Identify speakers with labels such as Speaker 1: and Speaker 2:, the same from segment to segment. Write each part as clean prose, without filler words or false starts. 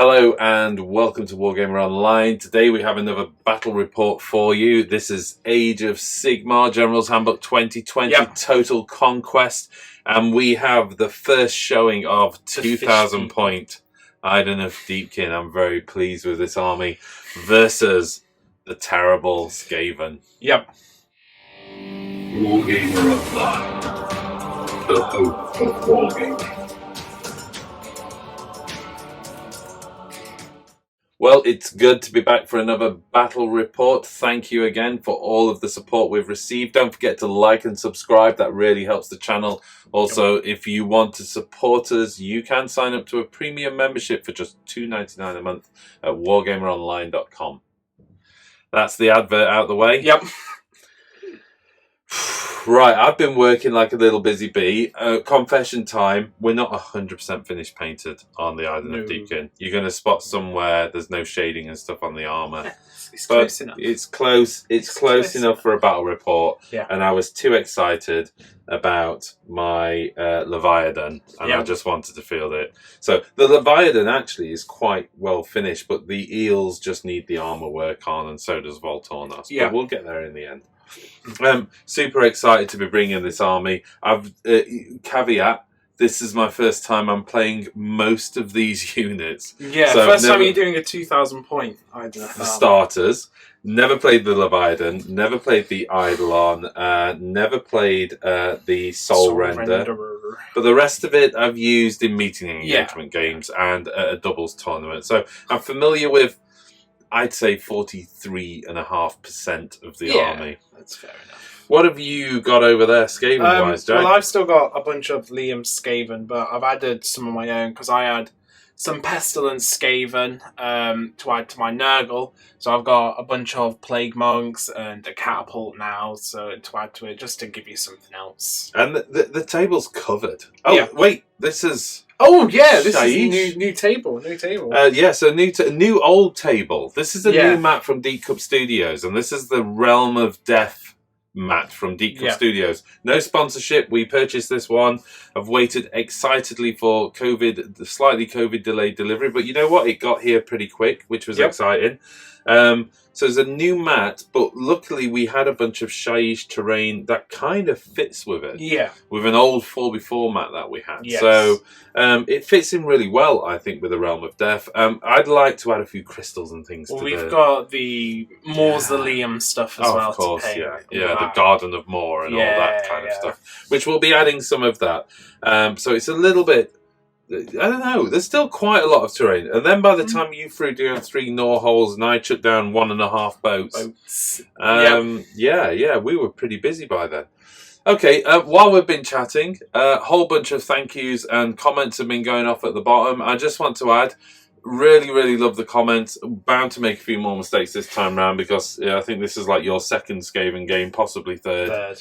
Speaker 1: Hello and welcome to Wargamer Online. Today we have another battle report for you. This is Age of Sigmar, General's Handbook 2020, Total Conquest. And we have the first showing of 2,000 point Idoneth Deepkin. I'm very pleased with this army versus the terrible Skaven.
Speaker 2: Wargamer Online, the hope of Wargaming.
Speaker 1: Well, it's good to be back for another battle report. Thank you again for all of the support we've received. Don't forget to like and subscribe. That really helps the channel. Also, if you want to support us, you can sign up to a premium membership for just $2.99 a month at wargameronline.com. That's the advert out of the way. Right, I've been working like a little busy bee. Confession time, we're not 100% finished painted on the Idoneth Deepkin. You're going to spot somewhere there's no shading and stuff on the armour.
Speaker 3: It's close enough.
Speaker 1: It's close enough for a battle report. And I was too excited about my Leviathan, and I just wanted to field it. So the Leviathan actually is quite well finished, but the eels just need the armour work on, and so does Voltornos. But we'll get there in the end. Super excited to be bringing this army. I've caveat, this is my first time I'm playing most of these units.
Speaker 3: So first time you're doing a 2,000 point Idoneth.
Speaker 1: For starters, never played the Leviathan, never played the Eidolon, never played the Soul Render. But the rest of it I've used in meeting engagement games and at a doubles tournament. So I'm familiar with, I'd say, 43.5% of the army.
Speaker 3: That's fair enough.
Speaker 1: What have you got over there, Skaven-wise, Jack?
Speaker 3: Well, I've still got a bunch of Liam's Skaven, but I've added some of my own because I had some Pestilence Skaven to add to my Nurgle. So I've got a bunch of Plague Monks and a Catapult now, so to add to it, just to give you something else.
Speaker 1: And the table's covered. Oh, wait, this is...
Speaker 3: Oh yeah, this is new table.
Speaker 1: So new old table. This is a new map from Deep Cup Studios, and this is the Realm of Death map from Deep Cup Studios. No sponsorship. We purchased this one. I've waited excitedly for the slightly COVID delayed delivery, but you know what? It got here pretty quick, which was exciting. So it's a new mat, but luckily we had a bunch of Shaiish terrain that kind of fits with it. With an old 4x4 mat that we had. So it fits in really well, I think, with the Realm of Death. I'd like to add a few crystals and things to
Speaker 3: we've got the Mausoleum stuff as well. Of course,
Speaker 1: the Garden of Moor and all that kind of stuff, which we'll be adding some of that. So it's a little bit... I don't know. There's still quite a lot of terrain, and then by the time you threw down 3 gnaw holes and I took down 1.5 boats, we were pretty busy by then. Okay, while we've been chatting, a whole bunch of thank yous and comments have been going off at the bottom. I just want to add, really love the comments. Bound to make a few more mistakes this time round because I think this is like your second Skaven game, possibly third.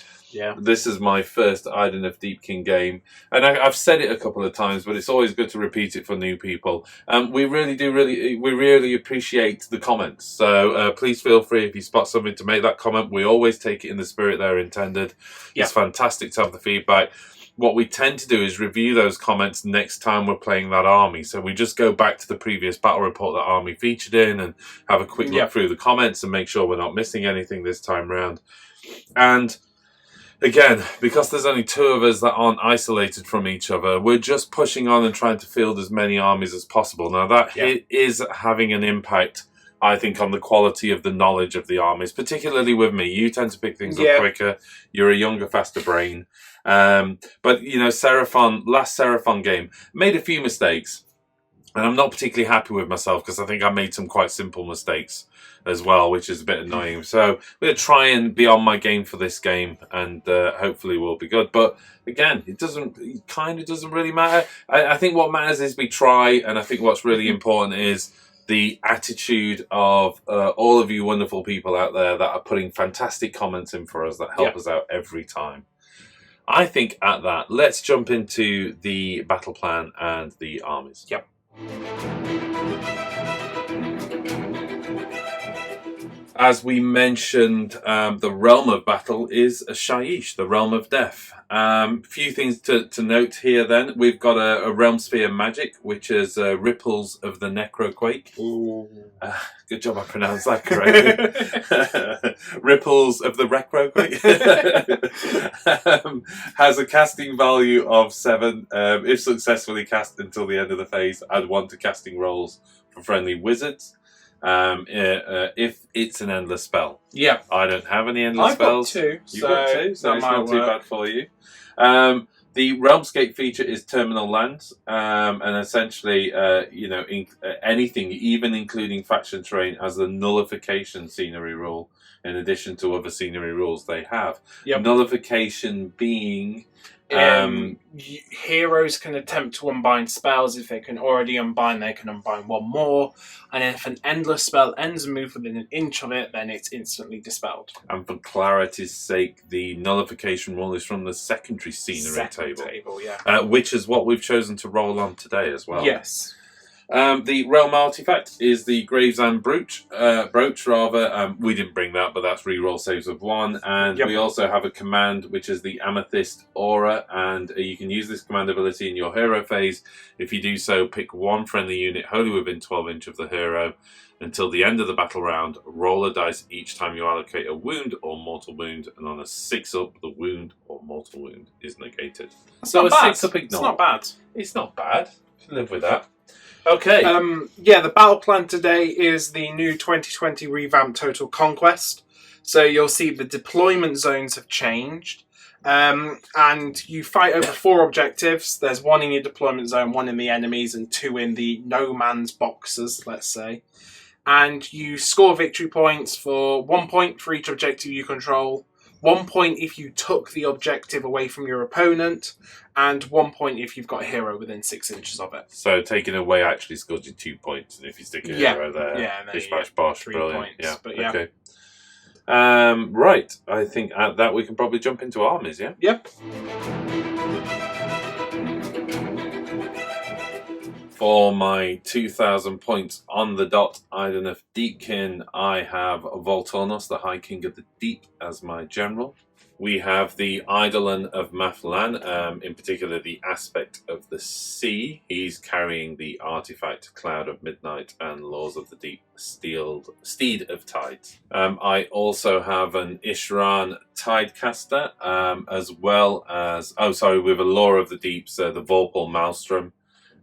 Speaker 1: This is my first Idoneth Deepkin game, and I've said it a couple of times, but it's always good to repeat it for new people. We really appreciate the comments. So please feel free, if you spot something, to make that comment. We always take it in the spirit they're intended. It's fantastic to have the feedback. What we tend to do is review those comments next time we're playing that army. So we just go back to the previous battle report that army featured in and have a quick look through the comments and make sure we're not missing anything this time round. And again, because there's only 2 of us that aren't isolated from each other, we're just pushing on and trying to field as many armies as possible. Now, that is having an impact, I think, on the quality of the knowledge of the armies, particularly with me. You tend to pick things up quicker. You're a younger, faster brain. But, you know, last Seraphon game, made a few mistakes. And I'm not particularly happy with myself because I think I made some quite simple mistakes as well, which is a bit annoying. So I'm going to try and be on my game for this game, and hopefully we'll be good. But again, it kind of doesn't really matter. I think what matters is we try, and I think what's really important is the attitude of all of you wonderful people out there that are putting fantastic comments in for us that help us out every time. I think at that, let's jump into the battle plan and the armies. as we mentioned, the realm of battle is a Shaiish, the realm of death. Few things to note here then. We've got a realm sphere magic, which is ripples of the necroquake. Good job I pronounced that correctly. Ripples of the recroquake. Has a casting value of 7. If successfully cast until the end of the phase, add 1 to casting rolls for friendly wizards. If it's an endless spell.
Speaker 3: Yeah.
Speaker 1: I don't have any endless spells.
Speaker 3: I've got 2.
Speaker 1: You've got 2, so it's not too bad for you. The Realmscape feature is terminal lands, and essentially, anything, even including faction terrain, has the nullification scenery rule in addition to other scenery rules they have.
Speaker 3: Yep.
Speaker 1: Nullification being...
Speaker 3: heroes can attempt to unbind spells. If they can already unbind, they can unbind 1 more. And if an endless spell ends a move within an inch of it, then it's instantly dispelled.
Speaker 1: And for clarity's sake, the nullification rule is from the secondary scenery table, which is what we've chosen to roll on today as well.
Speaker 3: Yes.
Speaker 1: The realm artifact is the Gravesand brooch. We didn't bring that, but that's reroll saves of 1. And we also have a command, which is the Amethyst Aura. And you can use this command ability in your hero phase. If you do so, pick 1 friendly unit wholly within 12 inch of the hero. Until the end of the battle round, roll a dice each time you allocate a wound or mortal wound. And on a 6-up, the wound or mortal wound is negated.
Speaker 3: So a
Speaker 1: 6-up ignore.
Speaker 3: It's not bad.
Speaker 1: It's not bad. You can live with that. Okay.
Speaker 3: The battle plan today is the new 2020 revamped Total Conquest. So you'll see the deployment zones have changed. And you fight over 4 objectives. There's 1 in your deployment zone, 1 in the enemies, and 2 in the no man's boxes, let's say. And you score victory points for 1 point for each objective you control, 1 point if you took the objective away from your opponent, and 1 point if you've got a hero within 6 inches of it.
Speaker 1: So taking away actually scores you 2 points, and if you stick a hero there, bish bash bosh,
Speaker 3: 3
Speaker 1: brilliant.
Speaker 3: points.
Speaker 1: Yeah,
Speaker 3: but
Speaker 1: okay. Right, I think at that we can probably jump into armies, yeah?
Speaker 3: Yep.
Speaker 1: For my 2,000 points on the dot, Idoneth Deepkin, I have Voltornos, the High King of the Deep, as my general. We have the Eidolon of Mathlan, in particular the aspect of the sea. He's carrying the artifact Cloud of Midnight and Laws of the Deep, Steed of Tides. I also have an Ishran Tidecaster, as well as, with a Law of the Deep, so the Vorpal Maelstrom,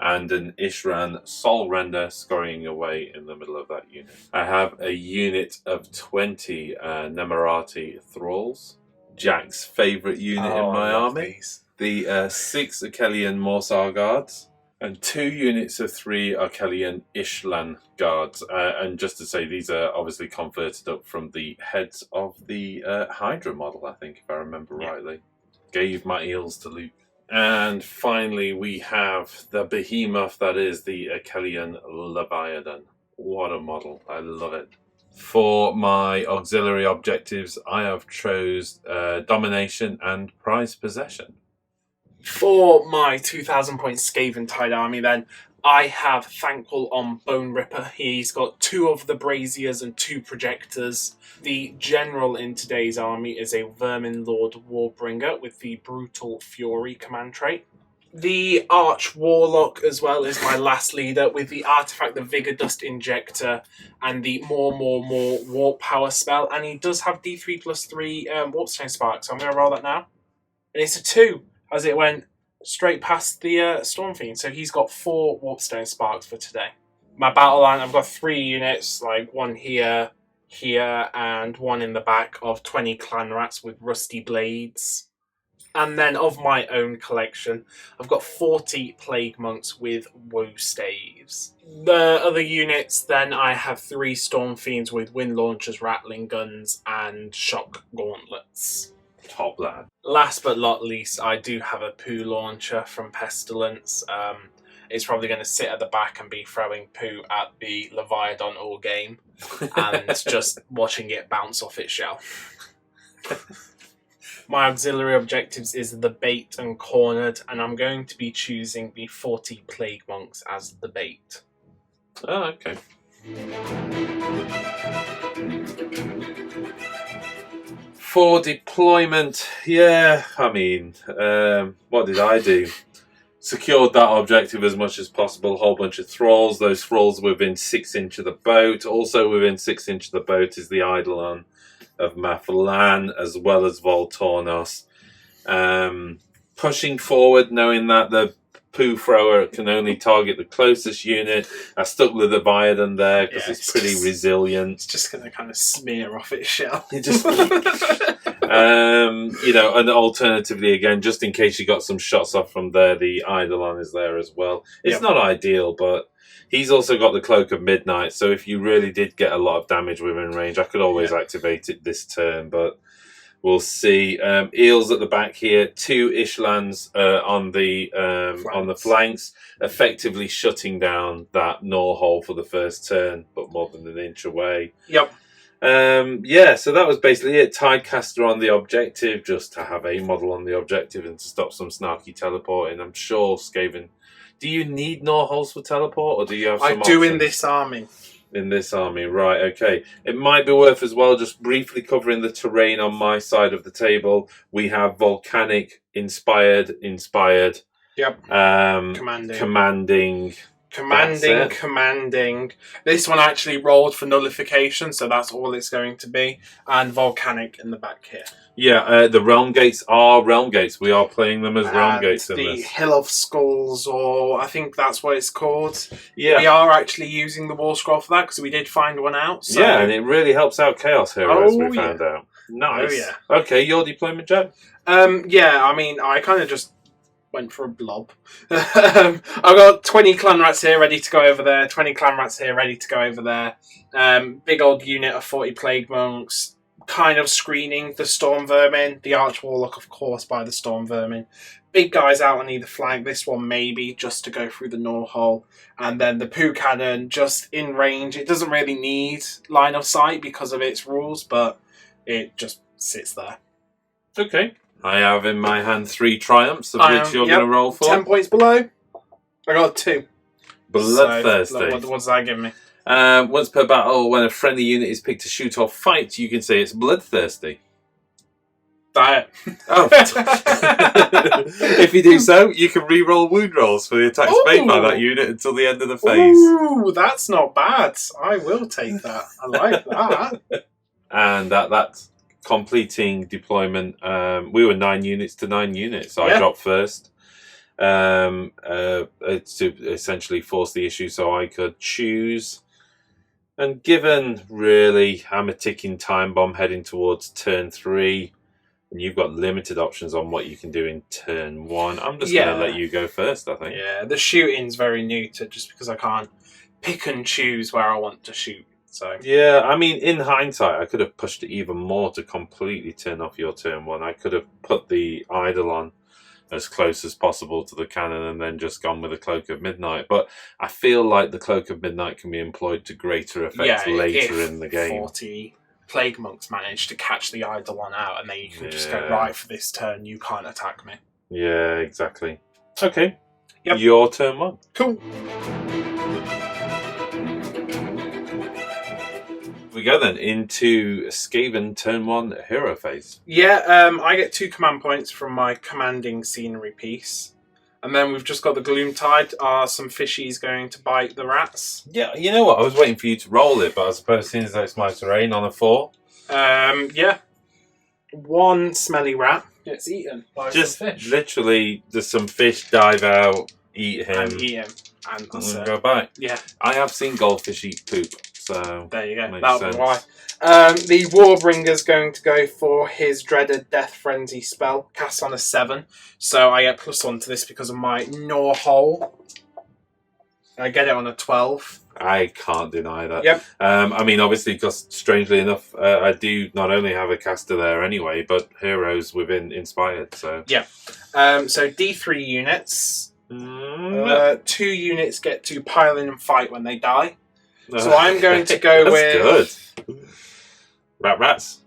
Speaker 1: and an Ishran Soul Render scurrying away in the middle of that unit. I have a unit of 20 Nemerati Thralls, Jack's favourite unit in my army. The 6 Akelian Morsar Guards, and 2 units of 3 Akelian Ishlan Guards. And just to say, these are obviously converted up from the heads of the Hydra model, I think, if I remember rightly. Gave my eels to Luke. And finally, we have the behemoth that is the Akelian Leviathan. What a model. I love it. For my auxiliary objectives, I have chose domination and prize possession.
Speaker 3: For my 2,000 point Skaven Tide army, then, I have Thankful on Bone Ripper. He's got 2 of the braziers and 2 projectors. The general in today's army is a Vermin Lord Warbringer with the Brutal Fury command trait. The Arch Warlock as well is my last leader with the artifact, the Vigor Dust Injector, and the more Warp Power spell. And he does have D3+3 Warpstone Spark, so I'm going to roll that now. And it's a 2 as it went straight past the Storm Fiend. So he's got 4 Warpstone Sparks for today. My battle line, I've got 3 units, like 1 here, and 1 in the back of 20 Clan Rats with Rusty Blades. And then of my own collection, I've got 40 Plague Monks with Woe Staves. The other units, then, I have 3 Storm Fiends with Wind Launchers, Rattling Guns, and Shock Gauntlets.
Speaker 1: Top lad.
Speaker 3: Last but not least, I do have a poo launcher from Pestilence. It's probably going to sit at the back and be throwing poo at the Leviathan all game and just watching it bounce off its shell. My auxiliary objectives is the bait and cornered, and I'm going to be choosing the 40 Plague Monks as the bait.
Speaker 1: Oh, okay. For deployment, yeah, I mean, what did I do? Secured that objective as much as possible. A whole bunch of thralls. Those thralls within 6 inch of the boat. Also within 6 inch of the boat is the Eidolon of Maflan, as well as Voltornos. Pushing forward, knowing that the poo thrower can only target the closest unit. I stuck the Leviathan there because it's pretty resilient.
Speaker 3: It's just going to kind of smear off its shell.
Speaker 1: It just, you know, and alternatively, again, just in case you got some shots off from there, the Eidolon is there as well. It's not ideal, but he's also got the Cloak of Midnight, so if you really did get a lot of damage within range, I could always activate it this turn, but we'll see. Eels at the back here, 2 Ishlans on the flanks, effectively shutting down that Gnaw hole for the first turn, but more than an inch away.
Speaker 3: Yep.
Speaker 1: So that was basically it. Tidecaster on the objective, just to have a model on the objective and to stop some snarky teleporting. I'm sure Skaven. Do you need Gnaw holes for teleport, or do you have some
Speaker 3: I do
Speaker 1: options?
Speaker 3: in this army.
Speaker 1: In this army, right, okay. It might be worth as well just briefly covering the terrain on my side of the table. We have volcanic, inspired.
Speaker 3: Yep.
Speaker 1: Commanding.
Speaker 3: This one actually rolled for nullification, so that's all it's going to be. And volcanic in the back here.
Speaker 1: Yeah, the realm gates are realm gates. We are playing them as realm gates in
Speaker 3: the
Speaker 1: this.
Speaker 3: Hill of Skulls, or I think that's what it's called.
Speaker 1: Yeah.
Speaker 3: We are actually using the wall scroll for that because we did find one out. So.
Speaker 1: Yeah, and it really helps out Chaos Heroes, we found out. Nice.
Speaker 3: Oh, yeah.
Speaker 1: Okay, your deployment, Jack?
Speaker 3: Yeah, I mean, I kind of just went for a blob. I've got 20 clan rats here ready to go over there, 20 clan rats here ready to go over there. Big old unit of 40 plague monks, kind of screening the storm vermin. The arch warlock, of course, by the storm vermin. Big guys out on either flank. This one maybe just to go through the Gnaw hole. And then the poo cannon just in range. It doesn't really need line of sight because of its rules, but it just sits there.
Speaker 1: Okay. I have in my hand 3 triumphs, of which you're going to roll for.
Speaker 3: 10 points below. I got 2.
Speaker 1: Bloodthirsty.
Speaker 3: So, what does that give me?
Speaker 1: Once per battle, when a friendly unit is picked to shoot or fight, you can say it's bloodthirsty.
Speaker 3: That.
Speaker 1: Oh. If you do so, you can re-roll wound rolls for the attacks made by that unit until the end of the phase.
Speaker 3: Ooh, that's not bad. I will take that. I like that.
Speaker 1: And that's completing deployment. We were 9 units to 9 units. So I dropped first. To essentially force the issue so I could choose. And given, really, I'm a ticking time bomb heading towards turn 3, and you've got limited options on what you can do in turn 1, I'm just going to let you go first, I think.
Speaker 3: Yeah, the shooting's very new to just because I can't pick and choose where I want to shoot. So
Speaker 1: yeah, I mean, in hindsight, I could have pushed it even more to completely turn off your turn 1. I could have put the Eidolon as close as possible to the cannon and then just gone with the Cloak of Midnight. But I feel like the Cloak of Midnight can be employed to greater effect later in the game.
Speaker 3: 40 plague monks manage to catch the Eidolon out, and then you can just go, right, for this turn, you can't attack me.
Speaker 1: Yeah, exactly. Okay.
Speaker 3: Yep.
Speaker 1: Your turn 1.
Speaker 3: Cool.
Speaker 1: We go then into Skaven Turn 1 hero phase.
Speaker 3: Yeah, I get 2 command points from my commanding scenery piece. And then we've just got the Gloomtide. Are some fishies going to bite the rats?
Speaker 1: Yeah, you know what? I was waiting for you to roll it, but I suppose since it's my terrain on a 4.
Speaker 3: Yeah. 1 smelly rat gets eaten by
Speaker 1: just
Speaker 3: some fish.
Speaker 1: Literally, there's some fish dive out, eat him.
Speaker 3: And eat him. And that's it.
Speaker 1: Go back.
Speaker 3: Yeah.
Speaker 1: I have seen goldfish eat poop. So
Speaker 3: there you go.
Speaker 1: Makes
Speaker 3: That'll
Speaker 1: sense.
Speaker 3: be why. The Warbringer's going to go for his dreaded Death Frenzy spell, cast on a 7. So I get +1 to this because of my Gnaw hole. I get it on a 12.
Speaker 1: I can't deny that.
Speaker 3: Yep.
Speaker 1: I mean, obviously, because strangely enough, I do not only have a caster there anyway, but heroes within Inspired. So
Speaker 3: yeah. So D3 units. 2 units get to pile in and fight when they die. So I'm going to go
Speaker 1: with good. Rats.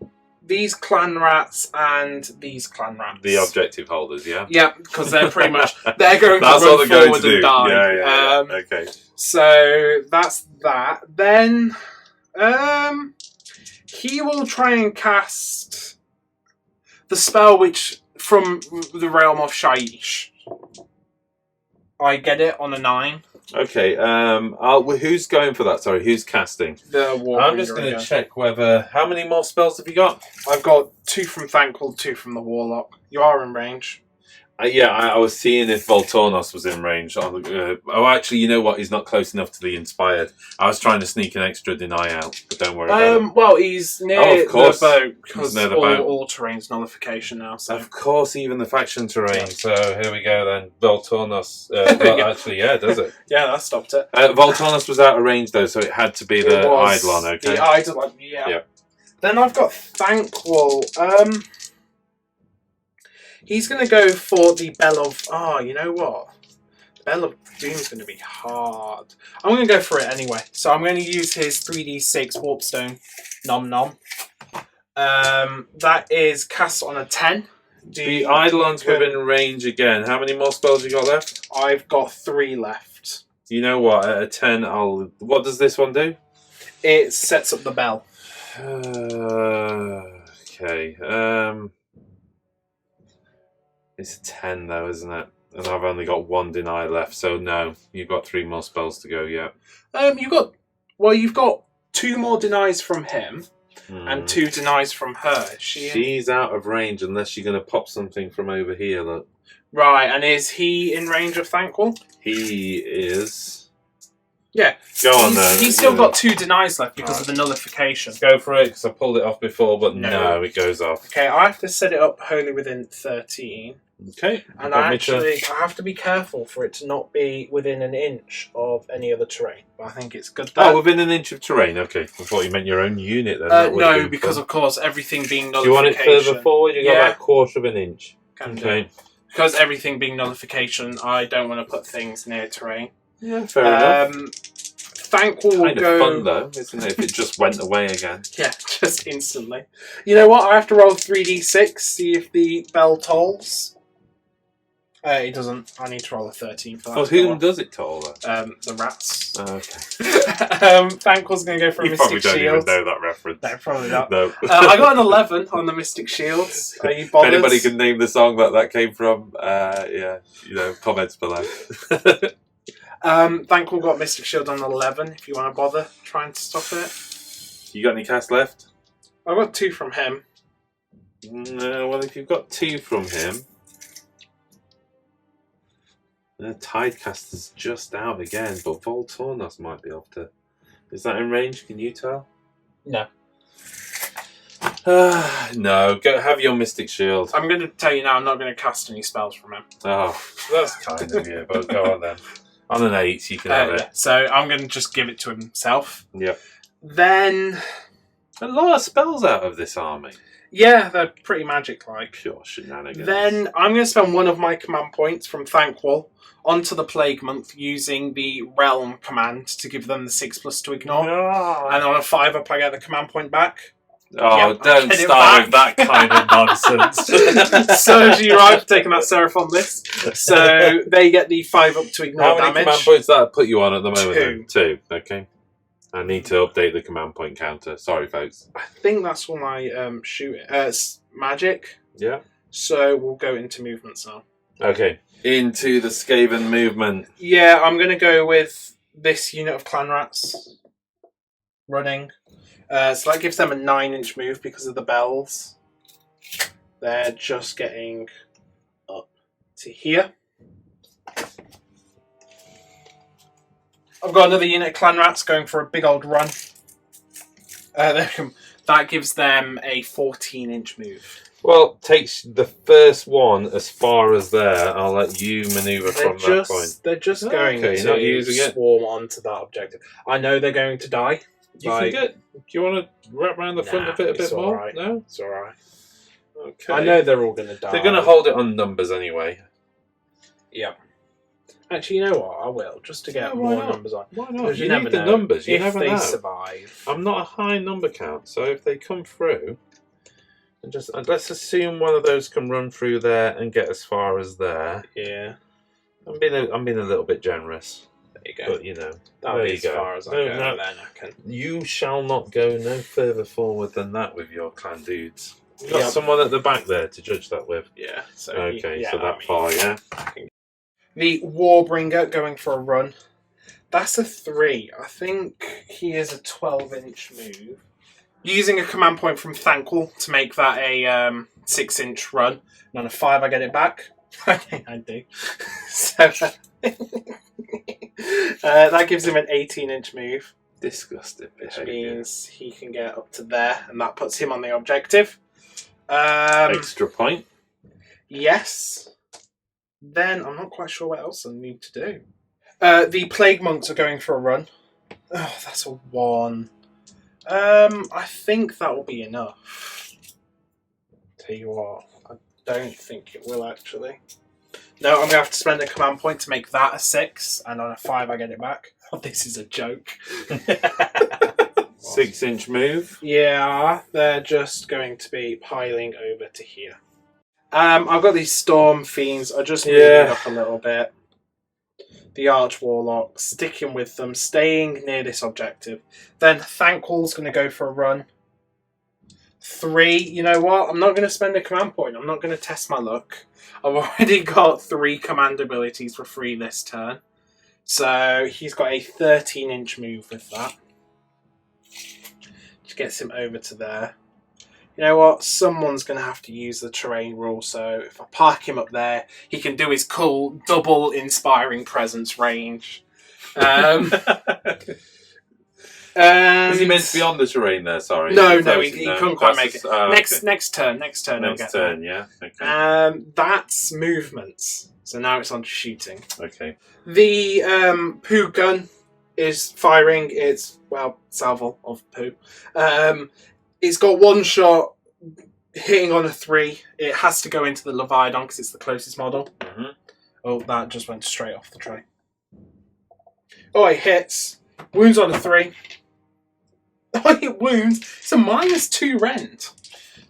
Speaker 3: These clan rats and these clan rats.
Speaker 1: The objective holders, yeah.
Speaker 3: Yeah, because they're pretty much they're going to
Speaker 1: that's
Speaker 3: run
Speaker 1: what they're going
Speaker 3: forward
Speaker 1: to do.
Speaker 3: and die.
Speaker 1: Yeah. Okay.
Speaker 3: So that's that. Then he will try and cast the spell which from the realm of Shaiish. I get it on a 9.
Speaker 1: Okay. Who's going for that? Sorry, who's casting?
Speaker 3: The War
Speaker 1: I'm just going to check whether. How many more spells have you got?
Speaker 3: I've got 2 from Thankful, 2 from the Warlock. You are in range.
Speaker 1: I was seeing if Voltornos was in range. Actually, you know what? He's not close enough to the Inspired. I was trying to sneak an extra deny out, but don't worry about it.
Speaker 3: Well, he's near
Speaker 1: of course.
Speaker 3: the boat because
Speaker 1: near the boat.
Speaker 3: all terrain's nullification now. So.
Speaker 1: Of course, even the faction terrain. So here we go then. Voltornos. Actually, does it?
Speaker 3: Yeah, that stopped it.
Speaker 1: Voltornos was out of range though, so it had to be the Eidolon. Okay.
Speaker 3: The Eidolon, yeah. Then I've got Thankful. He's going to go for the Bell of... you know what? Bell of Doom's going to be hard. I'm going to go for it anyway. So I'm going to use his 3d6 Warpstone. Nom nom. That is cast on a 10.
Speaker 1: The Eidolon's within range again. How many more spells you got left?
Speaker 3: I've got 3 left.
Speaker 1: You know what? At a 10, What does this one do?
Speaker 3: It sets up the bell.
Speaker 1: Okay. It's a 10 though, isn't it? And I've only got 1 deny left, so no. You've got 3 more spells to go, yeah.
Speaker 3: You've got 2 more denies from him and 2 denies from her.
Speaker 1: She's out of range unless you're going to pop something from over here, look.
Speaker 3: Right, and is he in range of Thankful?
Speaker 1: He is.
Speaker 3: Yeah.
Speaker 1: Go on then.
Speaker 3: He's still got 2 denies left because of the nullification.
Speaker 1: Go for it, because I pulled it off before, but no, it goes off.
Speaker 3: Okay, I have to set it up wholly within 13.
Speaker 1: Okay.
Speaker 3: And I have to be careful for it to not be within an inch of any other terrain. But I think it's good there.
Speaker 1: Oh, within an inch of terrain, okay. I thought you meant your own unit then.
Speaker 3: No, because of course everything being nullification.
Speaker 1: Do you want it further forward? You got about 1/4 of an inch.
Speaker 3: Okay. Because everything being nullification, I don't want to put things near terrain.
Speaker 1: Yeah, fair enough.
Speaker 3: Thankful will go...
Speaker 1: Kind of fun though, isn't it? If it just went away again.
Speaker 3: Yeah, just instantly. You know what? I have to roll 3d6, see if the bell tolls. It doesn't. I need to roll a 13 for that.
Speaker 1: Oh, whom does it toll then?
Speaker 3: The rats.
Speaker 1: Oh, okay.
Speaker 3: Thankful's going to go for a Mystic Shield.
Speaker 1: You probably don't even know that reference.
Speaker 3: No, probably not.
Speaker 1: No.
Speaker 3: I got an 11 on the Mystic Shields. Are you bothered?
Speaker 1: If anybody can name the song that came from, comments below.
Speaker 3: Thankful got Mystic Shield on 11, if you want to bother trying to stop it.
Speaker 1: You got any cast left?
Speaker 3: I've got 2 from him.
Speaker 1: No, well, if you've got 2 from him... The Tidecaster's just out again, but Voltornos might be off to... Is that in range? Can you tell?
Speaker 3: No.
Speaker 1: No, go have your Mystic Shield.
Speaker 3: I'm going to tell you now, I'm not going to cast any spells from him.
Speaker 1: Oh, that's kind of you, but go on then. On an 8, you can have it.
Speaker 3: Yeah. So I'm going to just give it to himself.
Speaker 1: Yep.
Speaker 3: Then...
Speaker 1: A lot of spells out of this army.
Speaker 3: Yeah, they're pretty magic-like.
Speaker 1: Pure shenanigans.
Speaker 3: Then I'm going to spend 1 of my command points from Thankful onto the Plague Month using the Realm command to give them the 6+ to ignore.
Speaker 1: Oh.
Speaker 3: And on a 5-up, I get the command point back.
Speaker 1: Oh,
Speaker 3: yep,
Speaker 1: don't start with that kind of nonsense.
Speaker 3: So you're right for taking that Seraphon list. So they get the 5-up to ignore damage.
Speaker 1: How many command points that put you on at the moment?
Speaker 3: 2.
Speaker 1: 2, okay. I need to update the command point counter. Sorry, folks.
Speaker 3: I think that's all my magic.
Speaker 1: Yeah.
Speaker 3: So we'll go into movements now.
Speaker 1: Okay. Into the Skaven movement.
Speaker 3: Yeah, I'm going to go with this unit of clan rats running. So that gives them a 9-inch move because of the bells. They're just getting up to here. I've got another unit of clan rats going for a big old run. That gives them a 14-inch move.
Speaker 1: Well, takes the first one as far as there. I'll let you manoeuvre from that point.
Speaker 3: They're just going to swarm onto that objective. I know they're going to die.
Speaker 1: You can get... Do you want to wrap around the front of it a bit more?
Speaker 3: Right.
Speaker 1: No?
Speaker 3: It's alright.
Speaker 1: Okay.
Speaker 3: I know they're all going to die.
Speaker 1: They're going to hold it on numbers anyway.
Speaker 3: Yeah. Actually, you know what? I will, just to get more numbers on.
Speaker 1: Why not?
Speaker 3: You never
Speaker 1: need the
Speaker 3: know
Speaker 1: numbers. You never know.
Speaker 3: If they survive.
Speaker 1: I'm not a high number count, so if they come through, and let's assume one of those can run through there and get as far as there.
Speaker 3: Yeah.
Speaker 1: I'm being a little bit generous.
Speaker 3: There you go.
Speaker 1: But you know,
Speaker 3: that'll be as far as I go. Then I can.
Speaker 1: You shall not go no further forward than that with your clan dudes. You got someone at the back there to judge that with.
Speaker 3: Yeah. So
Speaker 1: okay, so that far, yeah.
Speaker 3: The Warbringer going for a run. That's a 3. I think he is a 12-inch move. Using a command point from Thankful to make that a 6-inch run. And on a 5, I get it back. Okay, I do. So that gives him an 18-inch move.
Speaker 1: Disgusting.
Speaker 3: Which means he can get up to there, and that puts him on the objective.
Speaker 1: Extra point.
Speaker 3: Yes. Then I'm not quite sure what else I need to do. The Plague Monks are going for a run. Oh, that's a 1. I think that will be enough. Tell you what, I don't think it will actually. No, I'm going to have to spend a command point to make that a 6, and on a 5 I get it back. Oh, this is a joke.
Speaker 1: 6-inch move.
Speaker 3: Yeah, they're just going to be piling over to here. I've got these Storm Fiends. I just moved it up a little bit. The Arch Warlock, sticking with them, staying near this objective. Then Thankwall's going to go for a run. 3, you know what? I'm not going to spend a command point. I'm not going to test my luck. I've already got 3 command abilities for free this turn. So he's got a 13-inch move with that. Which gets him over to there. You know what? Someone's going to have to use the terrain rule, so if I park him up there, he can do his cool double inspiring presence range.
Speaker 1: Is he meant to be on the terrain there? Sorry.
Speaker 3: No, he couldn't quite make it. Next turn.
Speaker 1: Next turn, yeah. Okay.
Speaker 3: That's movements. So now it's on to shooting.
Speaker 1: Okay.
Speaker 3: The poo gun is firing. It's, salvo of poo. It's got 1 shot hitting on a 3. It has to go into the Leviathan because it's the closest model.
Speaker 1: Mm-hmm.
Speaker 3: Oh, that just went straight off the tray. Oh, it hits. Wounds on a 3. Oh, it wounds. It's a -2 rend.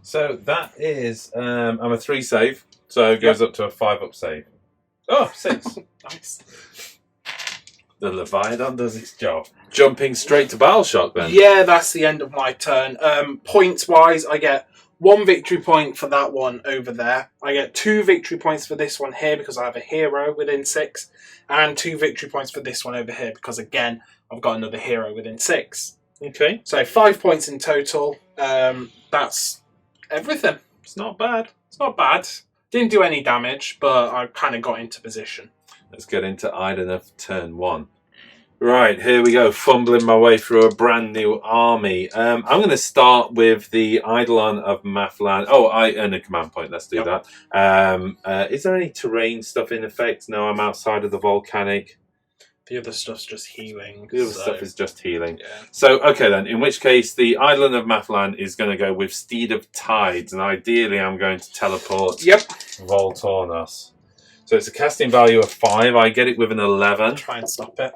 Speaker 1: So that is, I'm a 3 save, so it goes up to a 5 up save. Oh, 6.
Speaker 3: Nice.
Speaker 1: The Leviathan does its job. Jumping straight to battle shock then.
Speaker 3: Yeah, that's the end of my turn. Points wise, I get 1 victory point for that one over there. I get 2 victory points for this one here because I have a hero within 6, and 2 victory points for this one over here because again I've got another hero within 6.
Speaker 1: Okay.
Speaker 3: So 5 points in total. That's everything.
Speaker 1: It's not bad.
Speaker 3: It's not bad. Didn't do any damage, but I kind of got into position.
Speaker 1: Let's get into Idoneth Turn One. Right, here we go, fumbling my way through a brand new army. I'm going to start with the Eidolon of Mathland. Oh, I earn a command point, let's do that. Is there any terrain stuff in effect? No, I'm outside of the volcanic.
Speaker 3: The other stuff's just healing.
Speaker 1: The other stuff is just healing.
Speaker 3: Yeah.
Speaker 1: So, okay then, in which case the Eidolon of Mathland is going to go with Steed of Tides, and ideally I'm going to teleport Voltornos. So it's a casting value of 5, I get it with an 11.
Speaker 3: Try and stop it.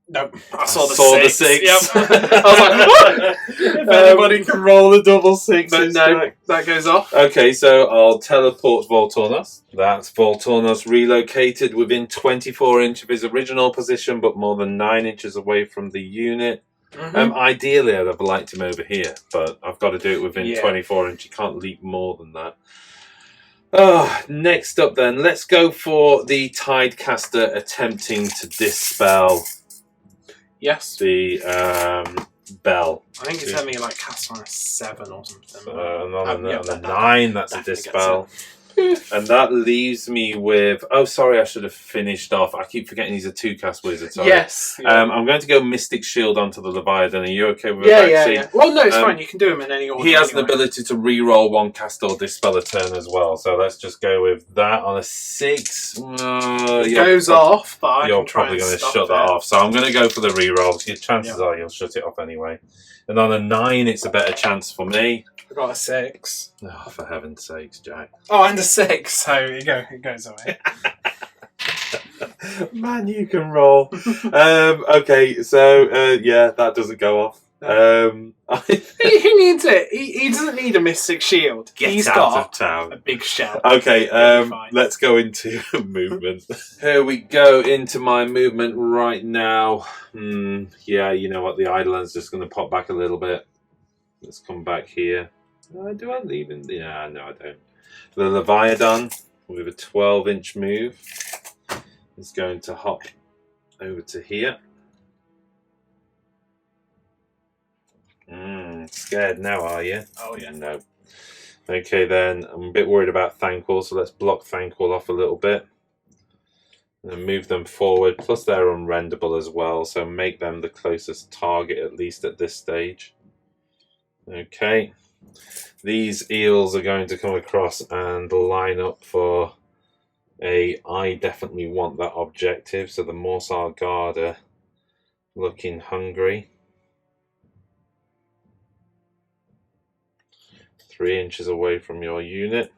Speaker 3: Nope.
Speaker 1: I saw the 6.
Speaker 3: Yep. I was like, what?
Speaker 1: If anybody can roll a double 6.
Speaker 3: But no, that goes off.
Speaker 1: Okay, so I'll teleport Voltornos. That's Voltornos relocated within 24 inches of his original position, but more than 9 inches away from the unit. Mm-hmm. Ideally, I'd have liked him over here, but I've got to do it within 24 inches. You can't leap more than that. Next up then, let's go for the Tidecaster attempting to dispel...
Speaker 3: Yes.
Speaker 1: The bell.
Speaker 3: I think it's only like cast on a 7 or something.
Speaker 1: On a 9, that's a dispel. And that leaves me with... Oh, sorry, I should have finished off. I keep forgetting he's a 2-cast wizard. Sorry.
Speaker 3: Yes. Yeah.
Speaker 1: I'm going to go Mystic Shield onto the Leviathan. Are you okay with that?
Speaker 3: Yeah. Well, no, it's fine. You can do him in any order.
Speaker 1: He has an ability to re-roll 1 cast or dispel a turn as well. So let's just go with that on a 6.
Speaker 3: It goes off, but I
Speaker 1: you're
Speaker 3: can try
Speaker 1: probably
Speaker 3: and
Speaker 1: going to
Speaker 3: stop
Speaker 1: shut that off. So I'm going to go for the re-rolls. Your chances are you'll shut it off anyway. And on a 9, it's a better chance for me.
Speaker 3: I got a 6.
Speaker 1: Oh, for heaven's sakes, Jack.
Speaker 3: Oh, and a 6. So it goes away.
Speaker 1: Man, you can roll. Okay, so that doesn't go off.
Speaker 3: He needs it. He doesn't need a Mystic Shield. He's got a big shell.
Speaker 1: Okay, let's go into movement. Here we go into my movement right now. Yeah, you know what? The Eidolon's just going to pop back a little bit. Let's come back here. Do I leave him? Yeah, no, I don't. The Leviathan with a 12-inch move is going to hop over to here. Scared now, are you?
Speaker 3: Oh, yeah.
Speaker 1: No. Okay, then. I'm a bit worried about Thankor, so let's block Thankor off a little bit. And move them forward. Plus, they're unrendable as well, so make them the closest target, at least at this stage. Okay. These eels are going to come across and line up for I definitely want that objective. So the Morsar Guard are looking hungry. 3 inches away from your unit.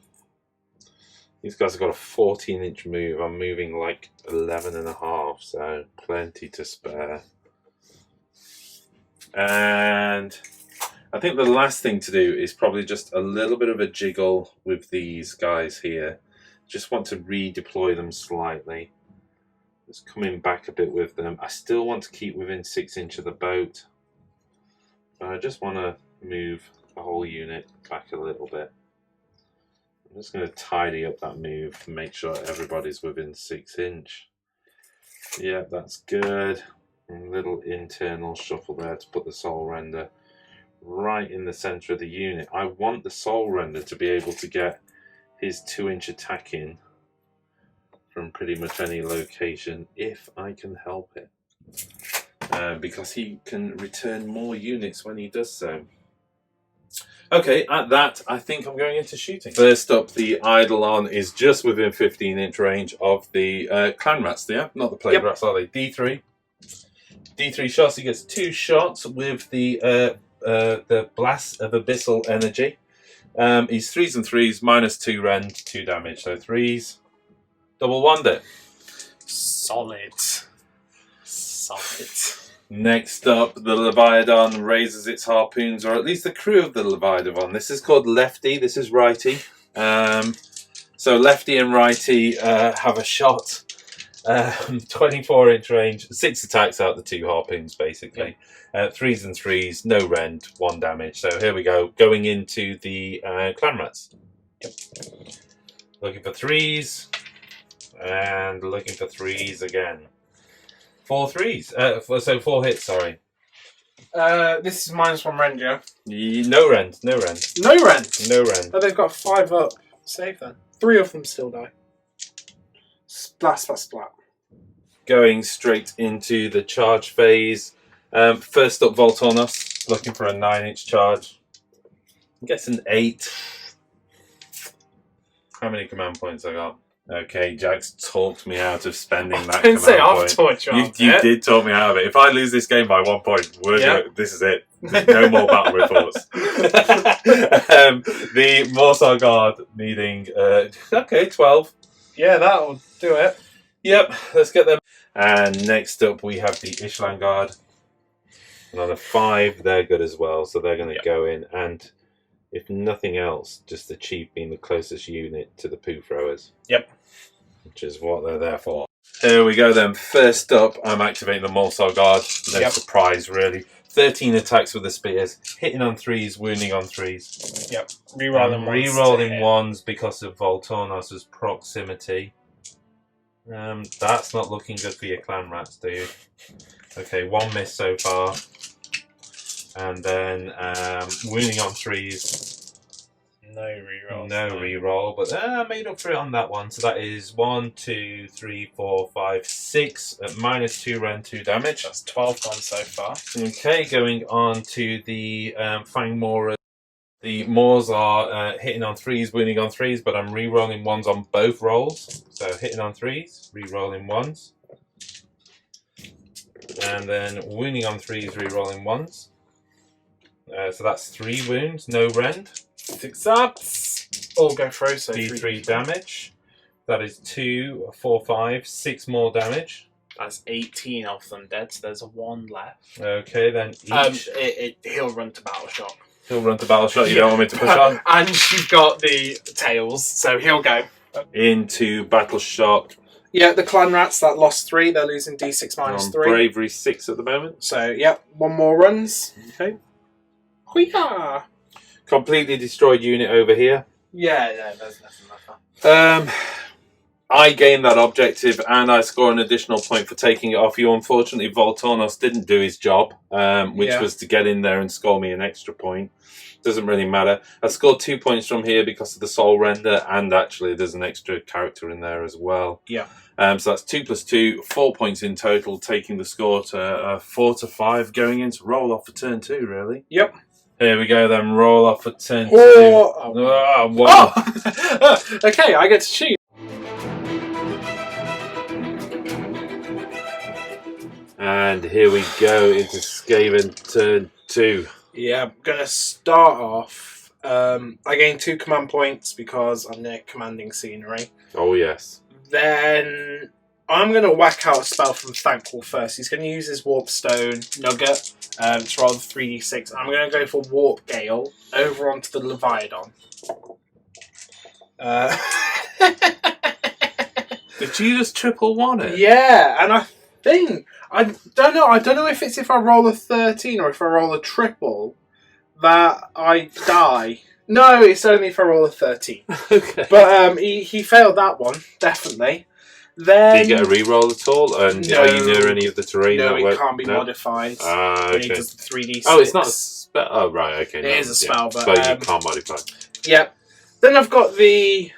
Speaker 1: These guys have got a 14-inch move. I'm moving like 11.5, so plenty to spare. And I think the last thing to do is probably just a little bit of a jiggle with these guys here. Just want to redeploy them slightly. Just coming back a bit with them. I still want to keep within 6 inches of the boat. But I just want to move the whole unit back a little bit. I'm just going to tidy up that move to make sure everybody's within 6 inch. Yeah, that's good. A little internal shuffle there to put the Soul Render right in the center of the unit. I want the Soul Render to be able to get his 2-inch attack in from pretty much any location if I can help it. Because he can return more units when he does so. Okay, at that, I think I'm going into shooting. First up, the Eidolon is just within 15-inch range of the Clan Rats, yeah? Not the Plague Rats, are they? D3. D3 shots, he gets 2 shots with the Blast of Abyssal Energy. He's 3s and 3s, -2 rend, 2 damage. So 3s, double wand it.
Speaker 3: Solid. Solid.
Speaker 1: Next up, the Leviathan raises its harpoons, or at least the crew of the Leviathan. This is called Lefty, this is Righty. So Lefty and Righty have a shot. 24-inch range, 6 attacks out the 2 harpoons, basically. 3s and 3s, no rend, 1 damage. So here we go, going into the Clan Rats. Yep. Looking for 3s, and looking for 3s again. 4 3s. So 4 hits, sorry.
Speaker 3: This is -1 rend, yeah?
Speaker 1: No rend, no rend.
Speaker 3: No rend?
Speaker 1: No rend.
Speaker 3: Oh, they've got 5 up. Save then. 3 of them still die. Splat, splat, splat.
Speaker 1: Going straight into the charge phase. First up, Voltornos, looking for a 9-inch charge. Gets an 8. How many command points I got? Okay, Jack's talked me out of spending that command point.
Speaker 3: I've taught
Speaker 1: you did talk me out of it. If I lose this game by 1 point, this is it. No more battle reports. The Morsar Guard needing 12.
Speaker 3: Yeah, that'll do it.
Speaker 1: Yep, let's get them. And next up we have the Ishlan Guard. Another 5, they're good as well, so they're going to go in. And if nothing else, just the Chief being the closest unit to the poo throwers.
Speaker 3: Yep.
Speaker 1: Which is what they're there for. Here we go then. First up, I'm activating the Morsar Guard. No surprise, really. 13 attacks with the spears, hitting on 3s, wounding on 3s.
Speaker 3: Yep. Rerolling
Speaker 1: ones because of Voltornos' proximity. That's not looking good for your Clan Rats, dude. Okay, 1 miss so far. And then wounding on 3s.
Speaker 3: No reroll.
Speaker 1: No reroll, but I made up for it on that one. So that is 1, 2, 3, 4, 5, 6 at -2 rend, 2 damage.
Speaker 3: That's 12 gone so far.
Speaker 1: Okay, going on to the Fang Maurers. The Moors are hitting on 3s, wounding on 3s, but I'm re-rolling 1s on both rolls. So hitting on 3s, re-rolling 1s. And then wounding on 3s, re-rolling 1s. So that's 3 wounds, no rend.
Speaker 3: 6 ups. All go through, so
Speaker 1: D3 damage. That is 2, 4, 5, 6 more damage.
Speaker 3: That's 18 of them dead, so there's a 1 left.
Speaker 1: Okay, then each...
Speaker 3: he'll run to battle shot.
Speaker 1: He'll run to battle shot, you don't want me to push on?
Speaker 3: And you've got the tails, so he'll go.
Speaker 1: Into battle shot.
Speaker 3: Yeah, the Clan Rats, that lost 3, they're losing D6 -3.
Speaker 1: Bravery 6 at the moment.
Speaker 3: So, yep, 1 more runs.
Speaker 1: Okay.
Speaker 3: Hoo-yah!
Speaker 1: Completely destroyed unit over here.
Speaker 3: Yeah, there's nothing like that.
Speaker 1: I gain that objective and I score an additional point for taking it off you. Unfortunately, Voltornos didn't do his job, which was to get in there and score me an extra point. Doesn't really matter. I scored 2 points from here because of the soul render, and actually there's an extra character in there as well.
Speaker 3: Yeah.
Speaker 1: So that's 2 + 2, 4 points in total, taking the score to 4 to 5, going into roll off for turn 2, really.
Speaker 3: Yep.
Speaker 1: Here we go then, roll off for turn 2.
Speaker 3: Wow. Okay, I get to choose.
Speaker 1: And here we go into Skaven Turn 2.
Speaker 3: Yeah, I'm going to start off. I gain 2 command points because I'm near commanding scenery.
Speaker 1: Oh, yes.
Speaker 3: Then I'm going to whack out a spell from Thankful first. He's going to use his Warp Stone Nugget to roll the 3d6. I'm going to go for Warp Gale over onto the Leviathan.
Speaker 1: Did you just triple one it?
Speaker 3: Yeah, and I think... I don't know if I roll a 13 or if I roll a triple that I die. No, it's only if I roll a 13.
Speaker 1: Okay.
Speaker 3: But he failed that one, definitely. Then,
Speaker 1: do you get a reroll at all? And
Speaker 3: no,
Speaker 1: are you near any of the terrain?
Speaker 3: No,
Speaker 1: that
Speaker 3: it can't be modified.
Speaker 1: Okay.
Speaker 3: It does the 3d6.
Speaker 1: Oh, it's not a spell. Oh, right, okay.
Speaker 3: It is a spell, but
Speaker 1: you can't modify.
Speaker 3: Yeah. Then I've got the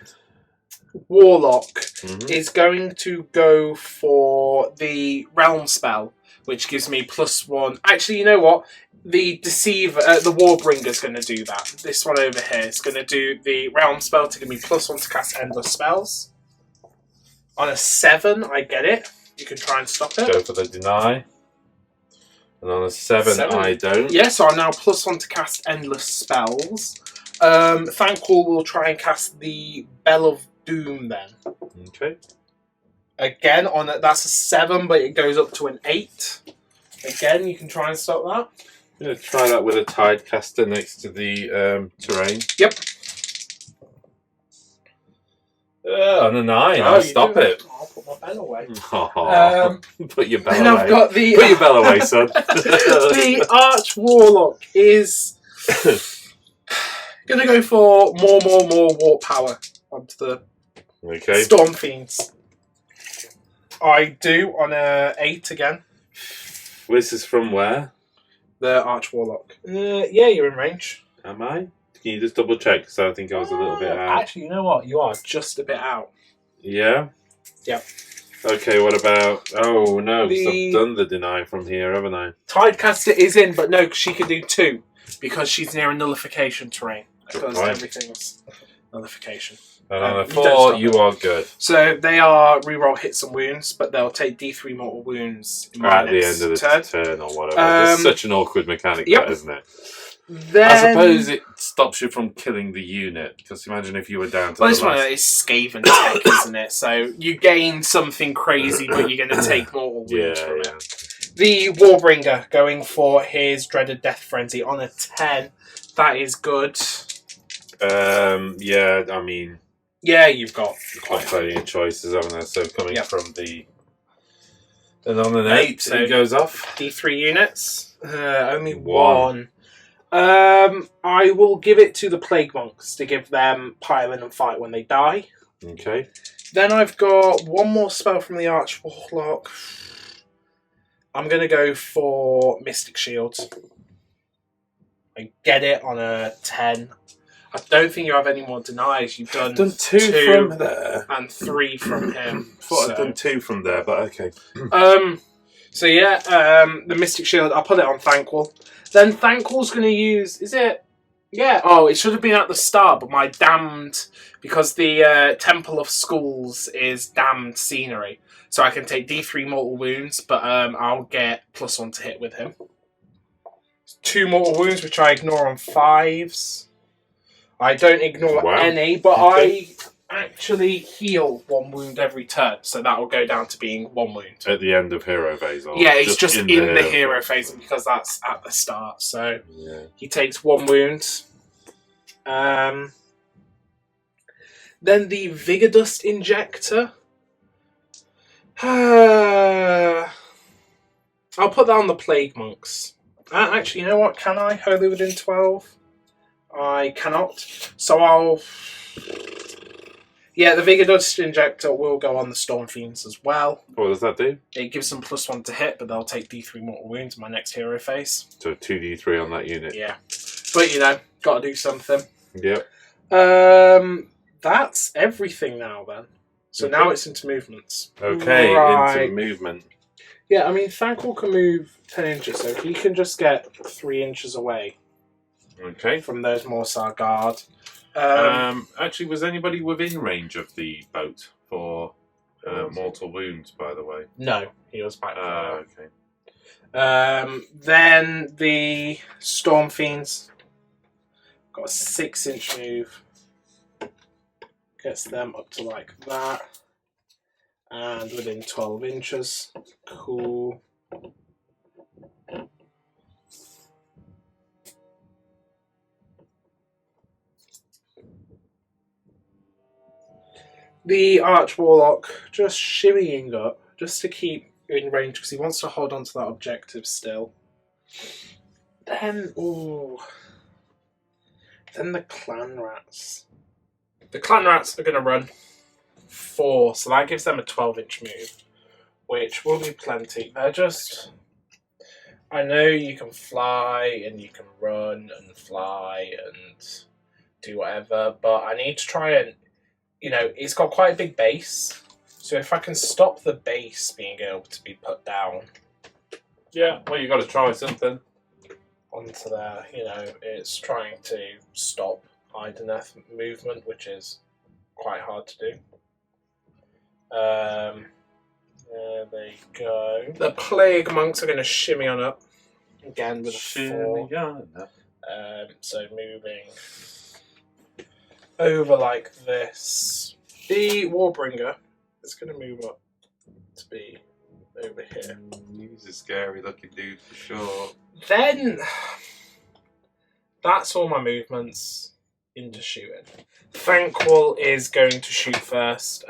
Speaker 3: Warlock.
Speaker 1: Mm-hmm.
Speaker 3: Is going to go for the Realm spell, which gives me +1. Actually, you know what? The Deceiver, the Warbringer is going to do that. This one over here is going to do the Realm spell to give me +1 to cast endless spells. On a 7, I get it. You can try and stop it.
Speaker 1: Go for the deny. And on a 7, I don't.
Speaker 3: Yeah, so I'm now +1 to cast endless spells. Thankful will try and cast the Bell of Doom then.
Speaker 1: Okay.
Speaker 3: Again, that's a 7, but it goes up to an 8. Again, you can try and stop that.
Speaker 1: I'm going to try that with a Tidecaster next to the terrain.
Speaker 3: Yep.
Speaker 1: On a 9, I'll stop it.
Speaker 3: I'll put my bell away.
Speaker 1: Put your bell
Speaker 3: Then
Speaker 1: away.
Speaker 3: I've got the...
Speaker 1: Put your bell away, son.
Speaker 3: The Arch Warlock is going to go for more warp power onto the Storm Fiends. I do on a 8 again.
Speaker 1: This is from where?
Speaker 3: The Arch Warlock. Yeah, you're in range.
Speaker 1: Am I? Can you just double check? Because I think I was a little bit out.
Speaker 3: Actually, you know what? You are just a bit out.
Speaker 1: Yeah?
Speaker 3: Yep.
Speaker 1: Okay, what about... Oh, no, because I've done the deny from here, haven't I?
Speaker 3: Tidecaster is in, but no, she can do 2. Because she's near a nullification terrain. Because everything's nullification.
Speaker 1: And on a 4, you are good.
Speaker 3: So they are reroll hits and wounds, but they'll take D3 mortal wounds
Speaker 1: at the end of the turn or whatever. It's such an awkward mechanic, that, isn't it?
Speaker 3: Then,
Speaker 1: I suppose it stops you from killing the unit. Because imagine if you were down to
Speaker 3: this one is Skaven tech, isn't it? So you gain something crazy, but you're going to take mortal wounds from it. The Warbringer going for his dreaded death frenzy on a 10. That is good.
Speaker 1: Yeah, I mean...
Speaker 3: Yeah, you've got
Speaker 1: quite plenty of choices, haven't there? So coming from the... And on an 8, so it goes off.
Speaker 3: D3 units. Only 1. I will give it to the Plague Monks to give them Pile-In and Fight when they die.
Speaker 1: Okay.
Speaker 3: Then I've got one more spell from the Arch Warlock. I'm going to go for Mystic Shields. I get it on a 10. I don't think you have any more denies. You've done
Speaker 1: 2 from there.
Speaker 3: And 3 from him.
Speaker 1: I thought I'd done 2 from there, but okay.
Speaker 3: So yeah, the Mystic Shield, I'll put it on Thankful. Then Thankful's going to use, is it? Yeah, oh, it should have been at the start, but my damned, because the Temple of Skulls is damned scenery. So I can take D3 mortal wounds, but I'll get +1 to hit with him. 2 mortal wounds, which I ignore on 5s. I don't ignore any, but I actually heal 1 wound every turn, so that will go down to being 1 wound.
Speaker 1: At the end of hero phase? Or
Speaker 3: yeah, it's just in the hero phase, because that's at the start. So he takes 1 wound. Then the Vigor Dust Injector. I'll put that on the Plague Monks. Actually, you know what? Can I? Wholly Within 12? I cannot. So I'll... Yeah, the Vigor Dust Injector will go on the Storm Fiends as well.
Speaker 1: What does that do?
Speaker 3: It gives them +1 to hit, but they'll take D3 mortal wounds in my next hero phase.
Speaker 1: So 2d3 on that unit.
Speaker 3: Yeah. But, you know, got to do something.
Speaker 1: Yep.
Speaker 3: That's everything now, then. So now it's into movements.
Speaker 1: Okay,
Speaker 3: right.
Speaker 1: into movement.
Speaker 3: Yeah, I mean, Thankful can move 10 inches, so he can just get 3 inches away.
Speaker 1: Okay.
Speaker 3: From those Morsar Guard.
Speaker 1: Actually, was anybody within range of the boat for mortal wounds, by the way?
Speaker 3: No, he was back there.
Speaker 1: Okay.
Speaker 3: Then the Storm Fiends got a 6-inch move. Gets them up to like that. And within 12 inches. Cool. The Arch Warlock just shimmying up, just to keep in range, because he wants to hold on to that objective still. Then, then the Clan Rats. The Clan Rats are going to run 4, so that gives them a 12-inch move, which will be plenty. They're just... I know you can fly, and you can run, and fly, and do whatever, but I need to try and... You know, it's got quite a big base, so if I can stop the base being able to be put down...
Speaker 1: Yeah, well, you got to try something.
Speaker 3: Onto there, you know, it's trying to stop Idoneth movement, which is quite hard to do. There they go. The Plague Monks are going to shimmy on up, again with a 4. So moving... over like this. The Warbringer is going to move up to be over here.
Speaker 1: He's a scary looking dude for sure.
Speaker 3: Then that's all my movements into shooting. Thankful is going to shoot first.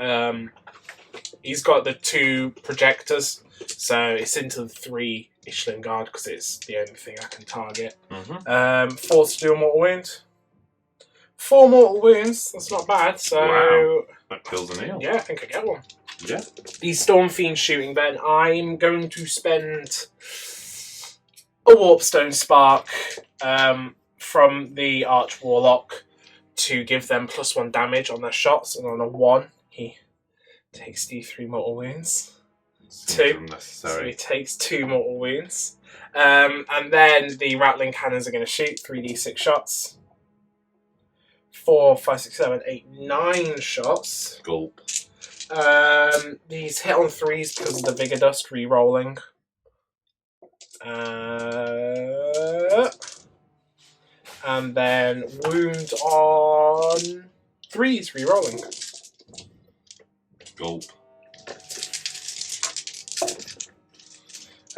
Speaker 3: He's got the 2 projectors, so it's into the 3 Ishling Guard because it's the only thing I can target. 4 to do a mortal wound. 4 mortal wounds, that's not bad, so...
Speaker 1: Wow. That kills an eel.
Speaker 3: Yeah, I think I get one.
Speaker 1: Yeah.
Speaker 3: The Storm Fiend shooting then, I'm going to spend a Warpstone Spark from the Arch Warlock to give them +1 damage on their shots, and on a 1, he takes D3 mortal wounds. 2. So he takes 2 mortal wounds. And then the Rattling Cannons are going to shoot 3d6 shots. 4, 5, 6, 7, 8, 9 shots.
Speaker 1: Gulp.
Speaker 3: These hit on 3s because of the Vigor Dust re-rolling. And then wound on 3s re-rolling.
Speaker 1: Gulp.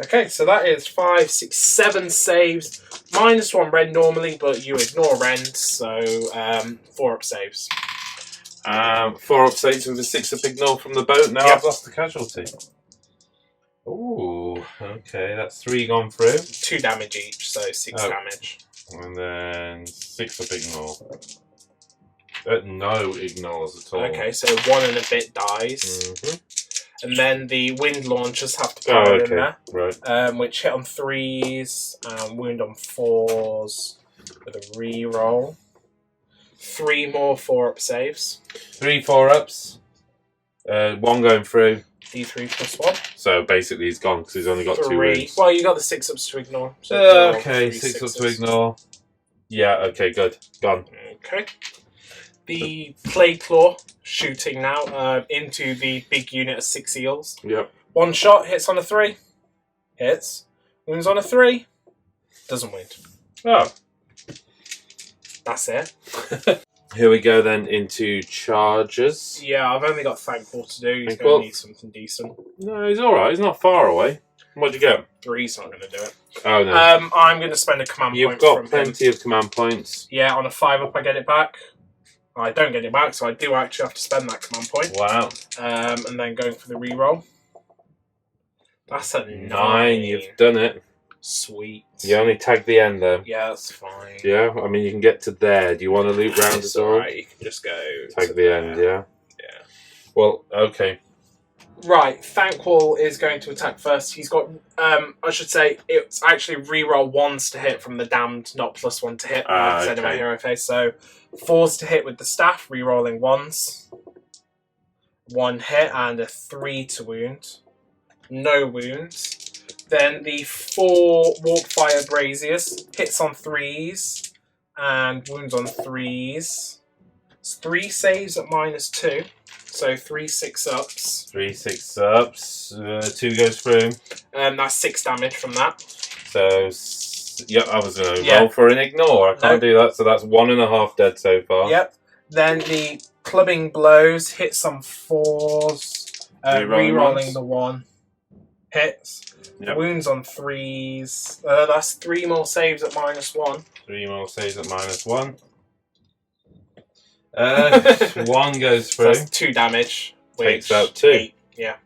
Speaker 3: Okay, so that is 5, 6, 7 saves. -1 rend normally, but you ignore rend, so 4 up saves.
Speaker 1: 4 up saves with a 6 up ignore from the boat. Now
Speaker 3: Yep.
Speaker 1: I've lost the casualty. Ooh, okay, that's 3 gone through.
Speaker 3: 2 damage each, so 6 damage.
Speaker 1: And then 6 up ignore. No ignores at all.
Speaker 3: Okay, so 1 and a bit dies. And then the wind launchers have to power in there.
Speaker 1: Right.
Speaker 3: Which hit on 3s, wound on 4s with a re-roll. 3 more 4-up saves.
Speaker 1: 3 4-ups. 1 going through.
Speaker 3: D3 +1.
Speaker 1: So basically he's gone because he's only got 2 wounds.
Speaker 3: Well, you got the 6-ups to ignore. So
Speaker 1: okay, 6 ups to ignore. Yeah, okay, good. Gone.
Speaker 3: Okay. The Plague Claw shooting now into the big unit of 6 eels.
Speaker 1: Yep.
Speaker 3: 1 shot, hits on a 3. Hits. Wounds on a 3. Doesn't wound.
Speaker 1: Oh.
Speaker 3: That's it.
Speaker 1: Here we go then into charges.
Speaker 3: Yeah, I've only got Thankful to do. He's
Speaker 1: Thankful.
Speaker 3: going to need something decent.
Speaker 1: No, he's alright. He's not far away. What'd you get?
Speaker 3: 3's not going to do it.
Speaker 1: Oh, no.
Speaker 3: I'm going to spend a command
Speaker 1: You've
Speaker 3: point
Speaker 1: got
Speaker 3: from
Speaker 1: plenty
Speaker 3: him.
Speaker 1: of command points.
Speaker 3: Yeah, on a 5-up I get it back. I don't get it back, so I do actually have to spend that command point.
Speaker 1: Wow.
Speaker 3: And then going for the reroll. That's a 9.
Speaker 1: 9, you've done it.
Speaker 3: Sweet.
Speaker 1: You only tag the end though.
Speaker 3: Yeah, that's fine.
Speaker 1: Yeah, I mean you can get to there. Do you want to loop round
Speaker 3: It's
Speaker 1: at all?
Speaker 3: alright, you can just go
Speaker 1: Tag
Speaker 3: to
Speaker 1: the
Speaker 3: there.
Speaker 1: end, yeah.
Speaker 3: Yeah.
Speaker 1: Well, okay.
Speaker 3: Right, Thankwall is going to attack first. He's got, I should say, it's actually reroll 1s to hit from the damned, not +1 to hit, like I said in my
Speaker 1: Okay.
Speaker 3: hero phase. So 4s to hit with the staff, rerolling 1s. 1 hit and a 3 to wound. No wounds. Then the 4 Warpfire Braziers hits on 3s and wounds on 3s. It's 3 saves at -2. So 3 6-ups.
Speaker 1: 3 6-ups. 2 goes through.
Speaker 3: That's 6 damage from that.
Speaker 1: So, yep, I was going to roll for an ignore. I can't do that, so that's 1.5 dead so far.
Speaker 3: Yep. Then the clubbing blows, hits on 4s, rerolling the 1. Hits.
Speaker 1: Yep.
Speaker 3: Wounds on 3s. That's 3 more saves at -1.
Speaker 1: 3 more saves at -1. 1 goes
Speaker 3: So
Speaker 1: through.
Speaker 3: that's 2 damage.
Speaker 1: Takes out 2.
Speaker 3: 8, yeah.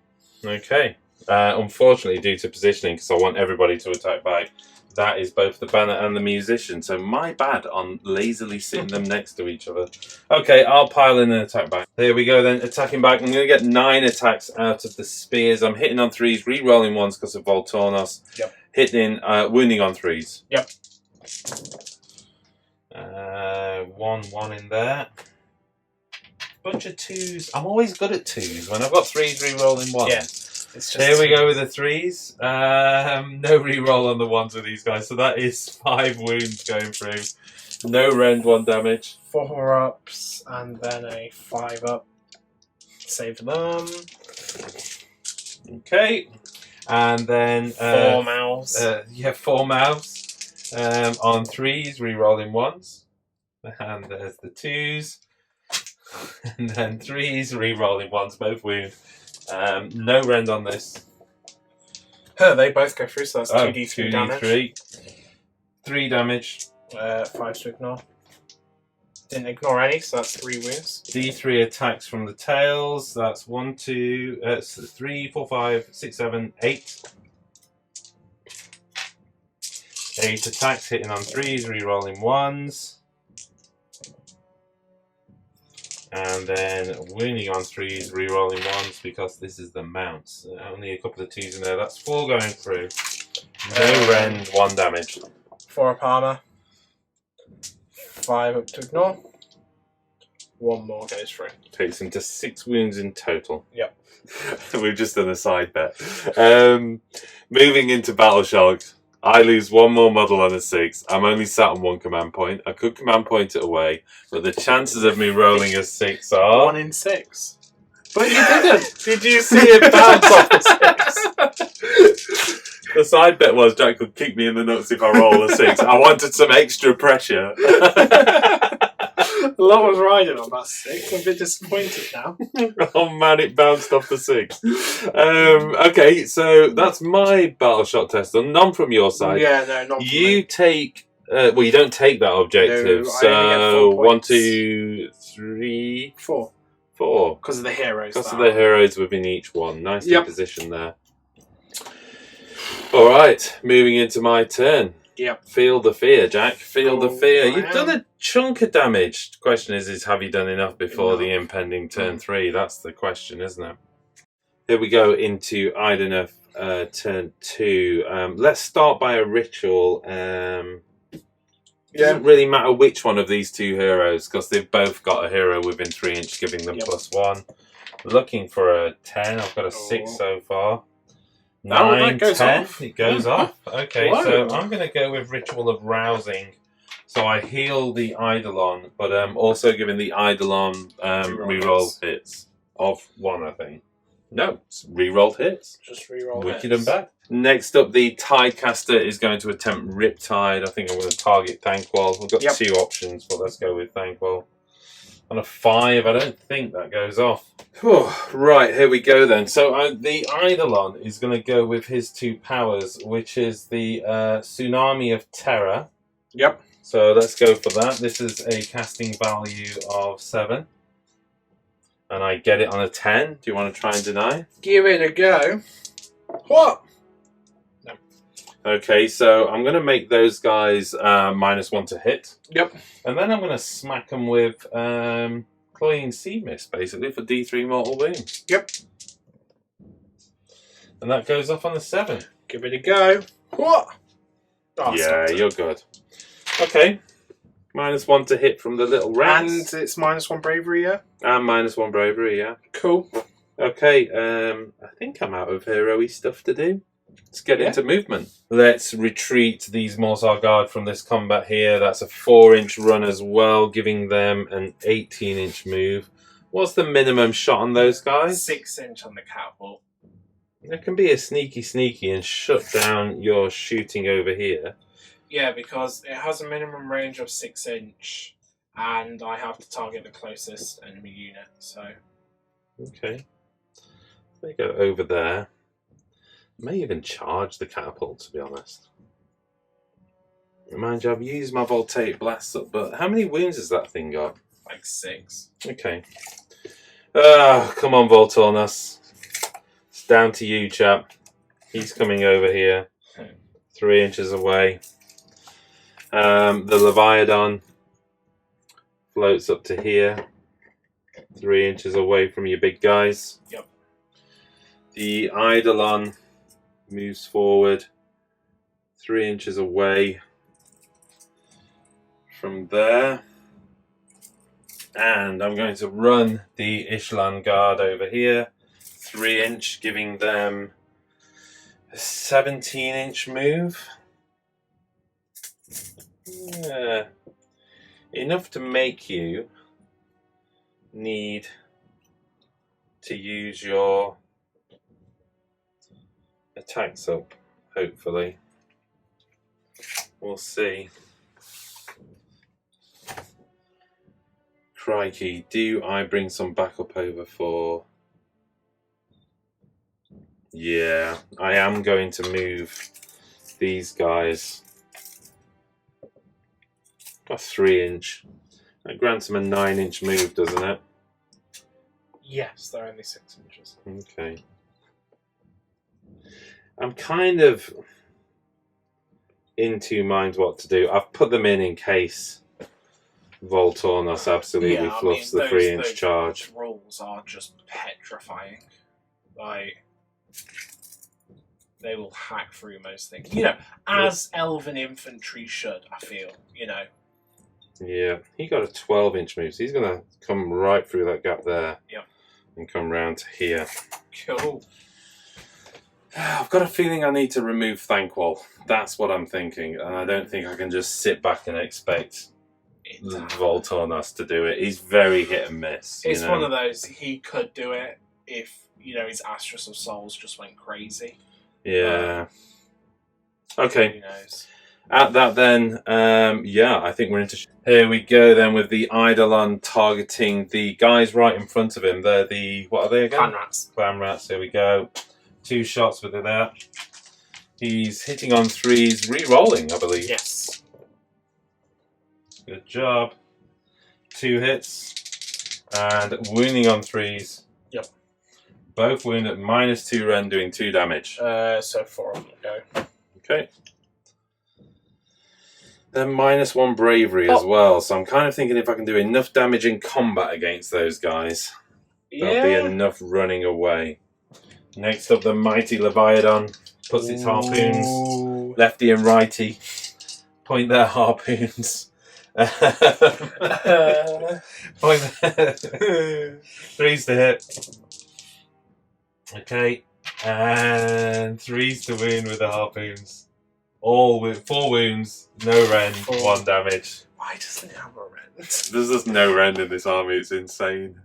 Speaker 1: Okay. Unfortunately, due to positioning, because I want everybody to attack back, that is both the banner and the musician. So my bad on lazily sitting them next to each other. Okay, I'll pile in an attack back. There we go then, attacking back. I'm going to get 9 attacks out of the spears. I'm hitting on 3s, re-rolling 1s because of Voltornos.
Speaker 3: Yep.
Speaker 1: Hitting, wounding on 3s.
Speaker 3: Yep.
Speaker 1: 1 in there. Bunch of 2s. I'm always good at 2s. When I've got 3s, re-rolling 1s.
Speaker 3: Yeah. It's just
Speaker 1: Here we go with the 3s. No re-roll on the 1s with these guys. So that is 5 wounds going through. No rend, 1 damage.
Speaker 3: 4 ups and then a 5 up. Save them.
Speaker 1: Okay. And then
Speaker 3: 4 mouths.
Speaker 1: 4 mouths. On 3s, re-rolling 1s. And there's the 2s. And then 3s, re-rolling 1s, both wound. No rend on this.
Speaker 3: They both go through, so that's 2d3 damage.
Speaker 1: 3 damage.
Speaker 3: 5 to ignore. Didn't ignore any, so that's 3 wounds.
Speaker 1: D3 attacks from the tails. That's 1, 2, 3, 4, 5, 6, 7, 8. 8 attacks hitting on 3s, re-rolling 1s. And then wounding on 3s, re-rolling 1s because this is the mounts. Only a couple of 2s in there. That's 4 going through. No rend, 1 damage.
Speaker 3: 4 up armor. 5 up to ignore. 1 more goes through.
Speaker 1: Takes him to 6 wounds in total.
Speaker 3: Yep.
Speaker 1: We've just done a side bet. Moving into Battle Shock. I lose 1 more model on a 6. I'm only sat on 1 command point. I could command point it away, but the chances of me rolling a 6 are
Speaker 3: 1 in 6.
Speaker 1: But you didn't. Did you see it bounce off the 6? The side bet was Jack could kick me in the nuts if I roll a 6. I wanted some extra pressure.
Speaker 3: Love was riding on that 6. I'm a bit disappointed now.
Speaker 1: Oh man, it bounced off the 6. Okay, so that's my battle shot test done. None from your side.
Speaker 3: Yeah, no, not from
Speaker 1: You
Speaker 3: me.
Speaker 1: take. Well, you don't take that objective.
Speaker 3: No, I
Speaker 1: so
Speaker 3: only get 4
Speaker 1: 1,
Speaker 3: points.
Speaker 1: 2, 3,
Speaker 3: 4.
Speaker 1: 4.
Speaker 3: Because of the heroes.
Speaker 1: Because of
Speaker 3: that
Speaker 1: the
Speaker 3: are-
Speaker 1: heroes within each one. Nicely
Speaker 3: Yep.
Speaker 1: positioned there. All right, moving into my turn.
Speaker 3: Yep.
Speaker 1: Feel the fear, Jack. Feel the
Speaker 3: Oh,
Speaker 1: fear.
Speaker 3: I
Speaker 1: You've done a chunk of damage. The question is have you done enough before
Speaker 3: Enough.
Speaker 1: the impending turn 3? That's the question, isn't it? Here we go into Idoneth turn 2. Let's start by a ritual. Doesn't really matter which one of these 2 heroes because they've both got a hero within 3 inch, giving them +1. Looking for a 10. I've got a 6 so far. 9,
Speaker 3: that goes
Speaker 1: 10.
Speaker 3: off.
Speaker 1: It goes off. Okay,
Speaker 3: Whoa.
Speaker 1: so I'm going to go with Ritual of Rousing. So I heal the Eidolon, but also giving the Eidolon reroll hits of 1, I think. No, it's rerolled hits.
Speaker 3: Just reroll
Speaker 1: Wicked
Speaker 3: hits.
Speaker 1: and bad. Next up, the Tidecaster is going to attempt Riptide. I think I'm going to target Thankwall. We've got 2 options, but let's go with Thankwall. On a 5, I don't think that goes off. Whew, right, here we go then. So the Eidolon is going to go with his 2 powers, which is the Tsunami of Terror.
Speaker 3: Yep.
Speaker 1: So let's go for that. This is a casting value of 7. And I get it on a 10. Do you want to try and deny?
Speaker 3: Give it a go. What? No.
Speaker 1: Okay, so I'm going to make those guys -1 to hit.
Speaker 3: Yep.
Speaker 1: And then I'm going to smack them with Cloying Sea Mist, basically, for D3 mortal wound.
Speaker 3: Yep.
Speaker 1: And that goes off on the 7.
Speaker 3: Give it a go. What? Oh,
Speaker 1: yeah, you're good. Okay. -1 to hit from the little rats.
Speaker 3: And it's -1 bravery, yeah?
Speaker 1: And -1 bravery, yeah.
Speaker 3: Cool.
Speaker 1: Okay, I think I'm out of hero-y stuff to do. Let's get into movement. Let's retreat these Morsar Guard from this combat here. That's a 4-inch run as well, giving them an 18-inch move. What's the minimum shot on those guys?
Speaker 3: 6-inch on the catapult.
Speaker 1: It can be a sneaky and shut down your shooting over here.
Speaker 3: Yeah, because it has a minimum range of 6-inch, and I have to target the closest enemy unit, so...
Speaker 1: Okay. They go over there. May even charge the catapult, to be honest. Mind you, I've used my voltaic blast up, but how many wounds has that thing got?
Speaker 3: Like 6.
Speaker 1: Okay. Come on, Voltornus. It's down to you, chap. He's coming over here. 3 inches away. The Leviathan floats up to here. 3 inches away from your big guys.
Speaker 3: Yep.
Speaker 1: The Eidolon moves forward 3 inches away from there. And I'm going to run the Ishlan Guard over here. 3-inch, giving them a 17-inch move. Yeah. Enough to make you need to use your attacks up, hopefully. We'll see. Crikey, do I bring some backup over for... Yeah, I am going to move these guys. A 3-inch. That grants them a 9-inch move, doesn't it?
Speaker 3: Yes, they're only 6 inches.
Speaker 1: Okay. I'm kind of in two minds what to do. I've put them in case Voltornus absolutely fluffs the 3-inch charge.
Speaker 3: Rolls are just petrifying. Like, they will hack through most things. You know, as elven infantry should, I feel, you know.
Speaker 1: Yeah, he got a 12-inch move, so he's going to come right through that gap there.
Speaker 3: Yep.
Speaker 1: And come round to here.
Speaker 3: Cool.
Speaker 1: I've got a feeling I need to remove Thankwall. That's what I'm thinking, and I don't think I can just sit back and expect Voltornus to do it. He's very hit and miss.
Speaker 3: It's one of those, he could do it if, you know, his Astrus of Souls just went crazy.
Speaker 1: Yeah. Okay.
Speaker 3: Who knows?
Speaker 1: At that then, yeah, I think we're into... Here we go then with the Eidolon targeting the guys right in front of him. They're the... What are they again?
Speaker 3: Clan Rats.
Speaker 1: Clan Rats, here we go. 2 shots with that. He's hitting on 3s, re-rolling, I believe.
Speaker 3: Yes.
Speaker 1: Good job. 2 hits. And wounding on 3s.
Speaker 3: Yep.
Speaker 1: Both wound at -2 rend, doing 2 damage.
Speaker 3: So 4 of them go.
Speaker 1: Okay. Then -1 bravery as well. So I'm kind of thinking if I can do enough damage in combat against those guys, there'll be enough running away. Next up, the mighty Leviathan puts its harpoons, lefty and righty, point their harpoons. Point their 3s to hit. Okay, and 3s to wound with the harpoons. All with 4 wounds, no rend, 1 damage.
Speaker 3: Why doesn't it have a rend?
Speaker 1: There's just no rend in this army, it's insane.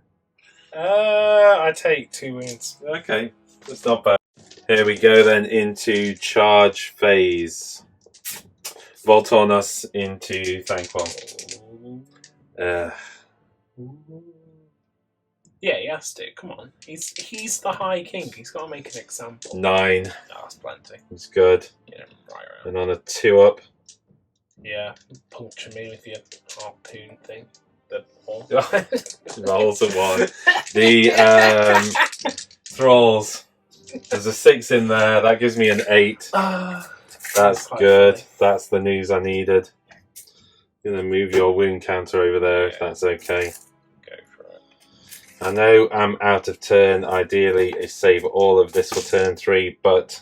Speaker 3: I take 2 wounds.
Speaker 1: Okay, that's not bad. Here we go then into charge phase. Voltornus into Thankwall.
Speaker 3: Yeah, he has to. Come on. He's the High King. He's got to make an example.
Speaker 1: 9.
Speaker 3: No, that's plenty.
Speaker 1: It's good.
Speaker 3: Yeah, right around.
Speaker 1: And on a 2-up.
Speaker 3: Yeah, puncture me with your harpoon thing. The ball.
Speaker 1: Rolls a 1. The Thralls. There's a 6 in there. That gives me an 8. That's good. Funny. That's the news I needed. I'm going to move your wound counter over there if that's okay.
Speaker 3: Go for it.
Speaker 1: I know I'm out of turn. Ideally, I save all of this for turn 3, but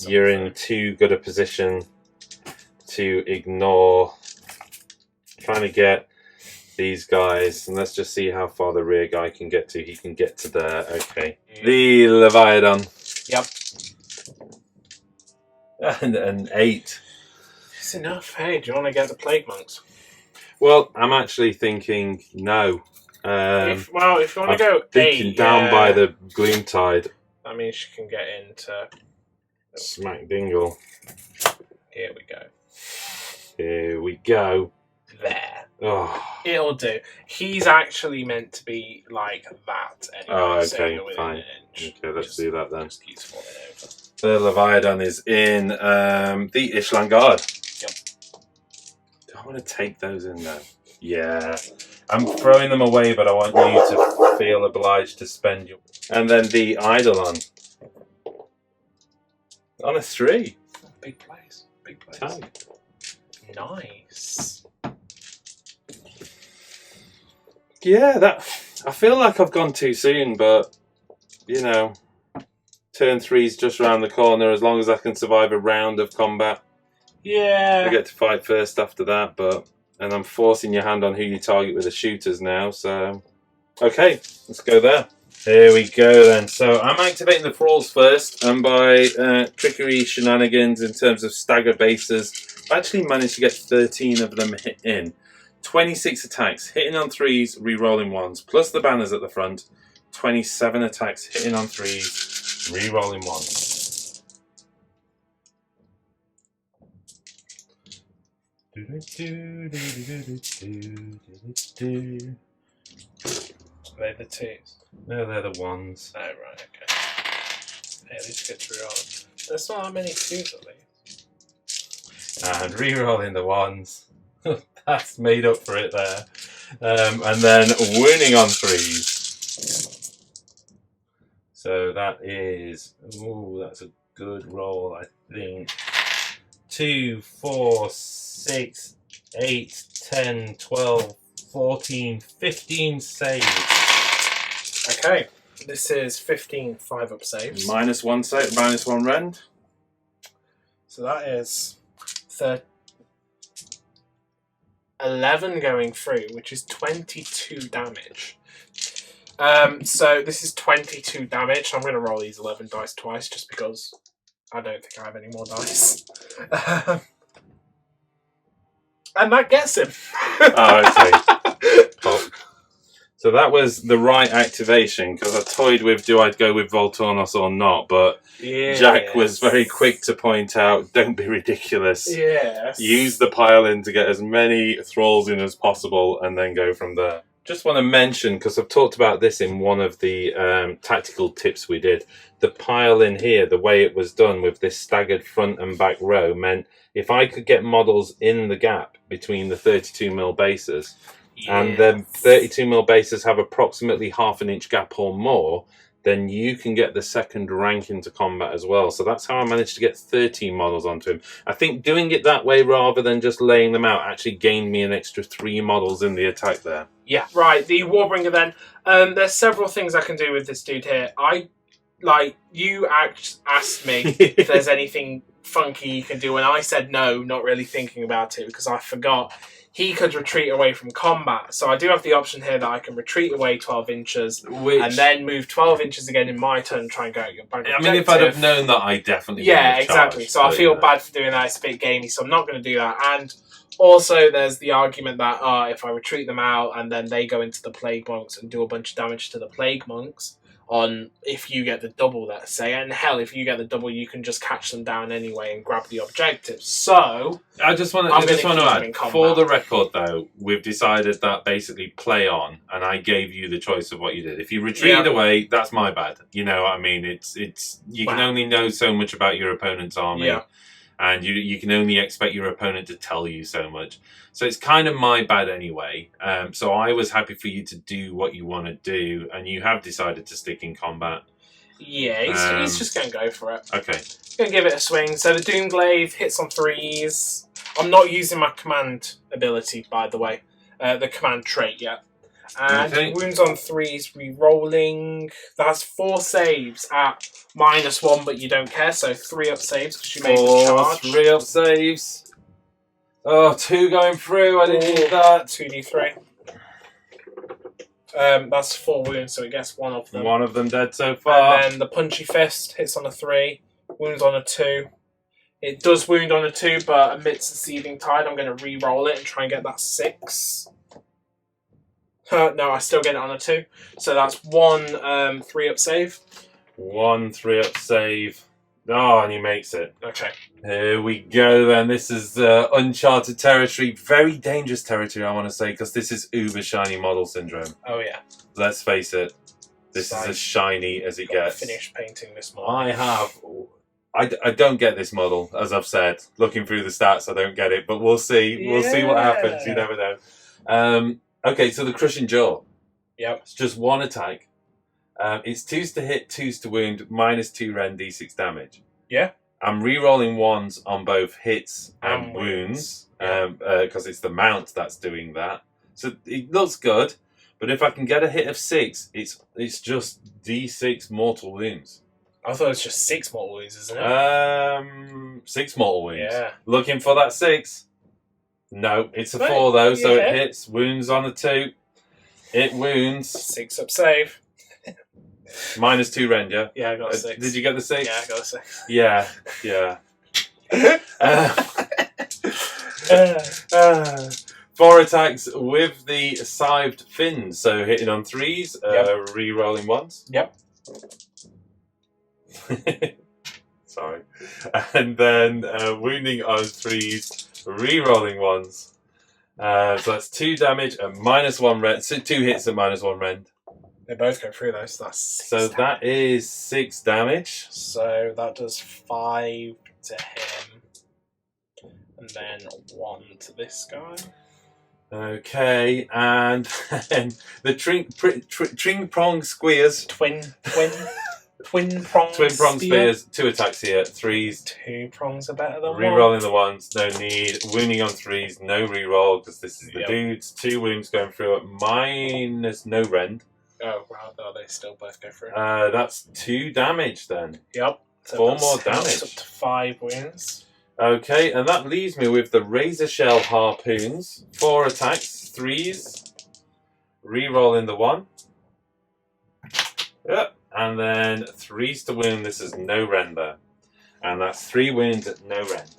Speaker 1: you're in too good a position to ignore trying to get these guys. And let's just see how far the rear guy can get to. He can get to there. Okay. Yeah. The Leviathan.
Speaker 3: Yep.
Speaker 1: And an 8.
Speaker 3: It's enough. Hey, do you want to get the Plague Monks?
Speaker 1: Well, I'm actually thinking no.
Speaker 3: If you want to go 8,
Speaker 1: down by the Gloomtide.
Speaker 3: That means she can get into
Speaker 1: Smack Dingle.
Speaker 3: Here we go.
Speaker 1: Here we go.
Speaker 3: There.
Speaker 1: Oh.
Speaker 3: It'll do. He's actually meant to be like that anyway.
Speaker 1: Oh, okay,
Speaker 3: so
Speaker 1: fine. Okay, let's do that then.
Speaker 3: Just keeps falling over.
Speaker 1: The Leviathan is in the Ishland Guard.
Speaker 3: Yep.
Speaker 1: Do I want to take those in now? Yeah. I'm throwing them away, but I want you to feel obliged to spend your... And then the Eidolon. On a 3.
Speaker 3: Big place. Big place.
Speaker 1: Tight.
Speaker 3: Nice.
Speaker 1: Yeah, I feel like I've gone too soon, but, you know, turn 3's just around the corner as long as I can survive a round of combat.
Speaker 3: Yeah.
Speaker 1: I get to fight first after that, and I'm forcing your hand on who you target with the shooters now, so... Okay, let's go there. Here we go then. So I'm activating the thralls first, and by trickery shenanigans in terms of stagger bases, I actually managed to get 13 of them hit in. 26 attacks, hitting on 3s, re-rolling 1s, plus the banners at the front. 27 attacks, hitting on 3s, re-rolling 1s.
Speaker 3: They're the 2s.
Speaker 1: No, they're the 1s.
Speaker 3: Oh, right, okay. Hey, at least get to re-roll. There's not that many 2s at least.
Speaker 1: And re-rolling the 1s. That's made up for it there. And then wounding on 3s. So that is... Ooh, that's a good roll, I think. 2, 4, 6, 8, 10, 12, 14, 15 saves.
Speaker 3: Okay, this is 15 5-up saves.
Speaker 1: -1 save, -1 rend.
Speaker 3: So that is 11 going through, which is 22 damage. So this is 22 damage. I'm going to roll these 11 dice twice just because I don't think I have any more dice. And that gets him.
Speaker 1: Oh, okay. Pop. So that was the right activation, because I toyed with do I go with Volturnos or not, but yes. Jack was very quick to point out, don't be ridiculous.
Speaker 3: Yes.
Speaker 1: Use the pile-in to get as many thralls in as possible and then go from there. Just want to mention, because I've talked about this in one of the tactical tips we did, the pile-in here, the way it was done with this staggered front and back row, meant if I could get models in the gap between the 32mm bases, and the 32mm bases have approximately half an inch gap or more, then you can get the second rank into combat as well. So that's how I managed to get 13 models onto him. I think doing it that way rather than just laying them out actually gained me an extra 3 models in the attack there.
Speaker 3: Yeah, right. The Warbringer then. There's several things I can do with this dude here. You asked me if there's anything funky you can do, and I said no, not really thinking about it because I forgot. He could retreat away from combat. So I do have the option here that I can retreat away 12 inches and then move 12 inches again in my turn and try and go at your bank objective.
Speaker 1: I mean, if I'd have known that, I definitely would have
Speaker 3: exactly.
Speaker 1: charged,
Speaker 3: so I feel bad for doing that. It's a bit gamey, so I'm not going to do that. And also, there's the argument that if I retreat them out and then they go into the Plague Monks and do a bunch of damage to the Plague Monks, if you get the double, let's say, and hell, if you get the double, you can just catch them down anyway and grab the objective. So
Speaker 1: I just want to add, for the record, though, we've decided that basically play on, and I gave you the choice of what you did. If you retreated away, that's my bad. You know what I mean? You can only know so much about your opponent's army, and you can only expect your opponent to tell you so much. So it's kind of my bad anyway. So I was happy for you to do what you want to do, and you have decided to stick in combat.
Speaker 3: Yeah, he's just going to go for it.
Speaker 1: Okay.
Speaker 3: Going to give it a swing. So the Doomglaive hits on 3s. I'm not using my command ability, by the way. The command trait yet. And wounds on 3s, re-rolling. That's 4 saves at -1, but you don't care. So 3 up saves because you made the charge.
Speaker 1: 3 up saves. Oh, 2 going through. I didn't need that.
Speaker 3: 2d3. That's 4 wounds, so it gets 1 of them.
Speaker 1: 1 of them dead so far.
Speaker 3: And then the Punchy Fist hits on a 3, wounds on a 2. It does wound on a 2, but amidst the Seething Tide, I'm going to re-roll it and try and get that 6. No, I still get it on a 2. So that's 1 3 up save.
Speaker 1: 1 3 up save. Oh, and he makes it.
Speaker 3: Okay.
Speaker 1: Here we go then. This is uncharted territory. Very dangerous territory, I want to say, because this is uber shiny model syndrome.
Speaker 3: Oh, yeah.
Speaker 1: Let's face it. This is as shiny as it gets.
Speaker 3: Finish painting this model.
Speaker 1: I don't get this model, as I've said. Looking through the stats, I don't get it, but we'll see. We'll see what happens. You never know. Okay, so the Crushing Jaw.
Speaker 3: Yep.
Speaker 1: It's just 1 attack. It's 2s to hit, 2s to wound, -2 Ren D6 damage.
Speaker 3: Yeah.
Speaker 1: I'm re-rolling 1s on both hits and wounds, because it's the mount that's doing that. So it looks good, but if I can get a hit of 6, it's just D6 mortal wounds.
Speaker 3: I thought it was just 6 mortal wounds, isn't it?
Speaker 1: 6 mortal wounds.
Speaker 3: Yeah.
Speaker 1: Looking for that 6. No, it's a 4 though, so it hits. Wounds on a 2. It wounds.
Speaker 3: 6 up save.
Speaker 1: -2 Ren, yeah?
Speaker 3: Yeah, I got a 6.
Speaker 1: Did you get the 6?
Speaker 3: Yeah, I got a 6.
Speaker 1: Yeah. 4 attacks with the scythed fins, so hitting on 3s, re-rolling 1s.
Speaker 3: Yep.
Speaker 1: Sorry. And then wounding on 3s, re-rolling 1s. So that's 2 damage at -1 rend. So 2 hits at -1 rend.
Speaker 3: They both go through those, so that's 6
Speaker 1: So
Speaker 3: damage.
Speaker 1: that is 6 damage.
Speaker 3: So that does 5 to him. And then 1 to this guy.
Speaker 1: Okay, and then the tring prong squeers.
Speaker 3: Twin prong
Speaker 1: Spears, 2 attacks here, 3s.
Speaker 3: 2 prongs are better than 1.
Speaker 1: Re-rolling the 1s, no need. Wounding on 3s, no re-roll, because this is the dudes. 2 wounds going through at -no rend.
Speaker 3: Oh, wow, they still both go through.
Speaker 1: That's 2 damage then.
Speaker 3: Yep. So
Speaker 1: 4 more damage.
Speaker 3: Up to 5 wounds.
Speaker 1: Okay, and that leaves me with the Razor Shell Harpoons. 4 attacks, 3s. Re-rolling the 1. Yep. And then 3s to wound. This is no rend there. And that's 3 wounds at no rend.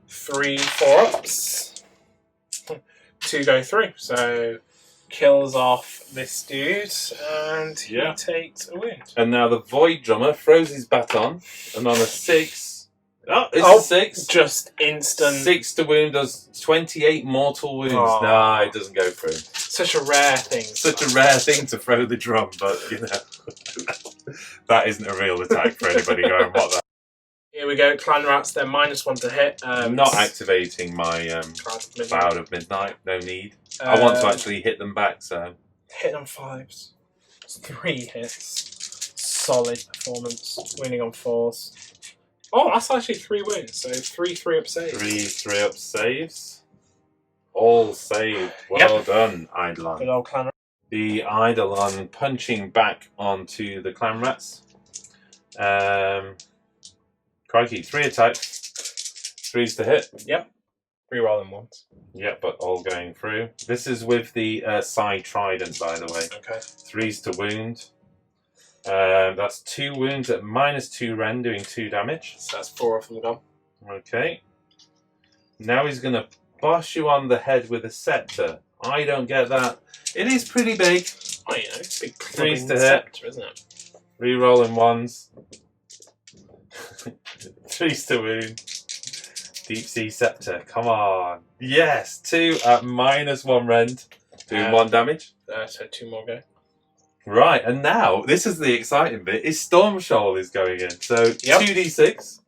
Speaker 3: 3 4-ups. 2 go through. So kills off this dude and he takes a wound.
Speaker 1: And now the Void Drummer throws his baton, and on a 6. Oh, it's a 6.
Speaker 3: Just instant.
Speaker 1: 6 to wound does 28 mortal wounds.
Speaker 3: Oh.
Speaker 1: Nah, it doesn't go through.
Speaker 3: Such a rare thing.
Speaker 1: Such a rare thing to throw the drum, but you know. That isn't a real attack for anybody going, what the.
Speaker 3: Here we go, Clan Rats, they're -1 to hit.
Speaker 1: I'm not activating my Cloud of Midnight, no need. I want to actually hit them back, so.
Speaker 3: Hit on 5s. It's 3 hits. Solid performance. Winning on 4s. Oh, that's actually 3 wins, so 3 3-up saves.
Speaker 1: 3 3-up saves. All saved. Well done, Eidolon.
Speaker 3: Good old Clan Rats.
Speaker 1: The Eidolon punching back onto the Clan Rats. Crikey, 3 attacks. 3s to hit.
Speaker 3: Yep. Rerolling 1s.
Speaker 1: Yep, but all going through. This is with the Psy Trident, by the way.
Speaker 3: Okay.
Speaker 1: 3s to wound. That's 2 wounds at -2 rend, doing 2 damage.
Speaker 3: So that's 4 of them gone.
Speaker 1: Okay. Now he's going to bosh you on the head with a scepter. I don't get that. It is pretty big.
Speaker 3: Oh, you know, it's a big
Speaker 1: 3s to hit.
Speaker 3: scepter, isn't it?
Speaker 1: Rerolling 1s. 3s to wound. Deep Sea Scepter. Come on. Yes. 2 at -1 rend. Doing 1 damage.
Speaker 3: So 2 more go.
Speaker 1: Right. And now, this is the exciting bit, is Storm Shoal is going in. So 2d6.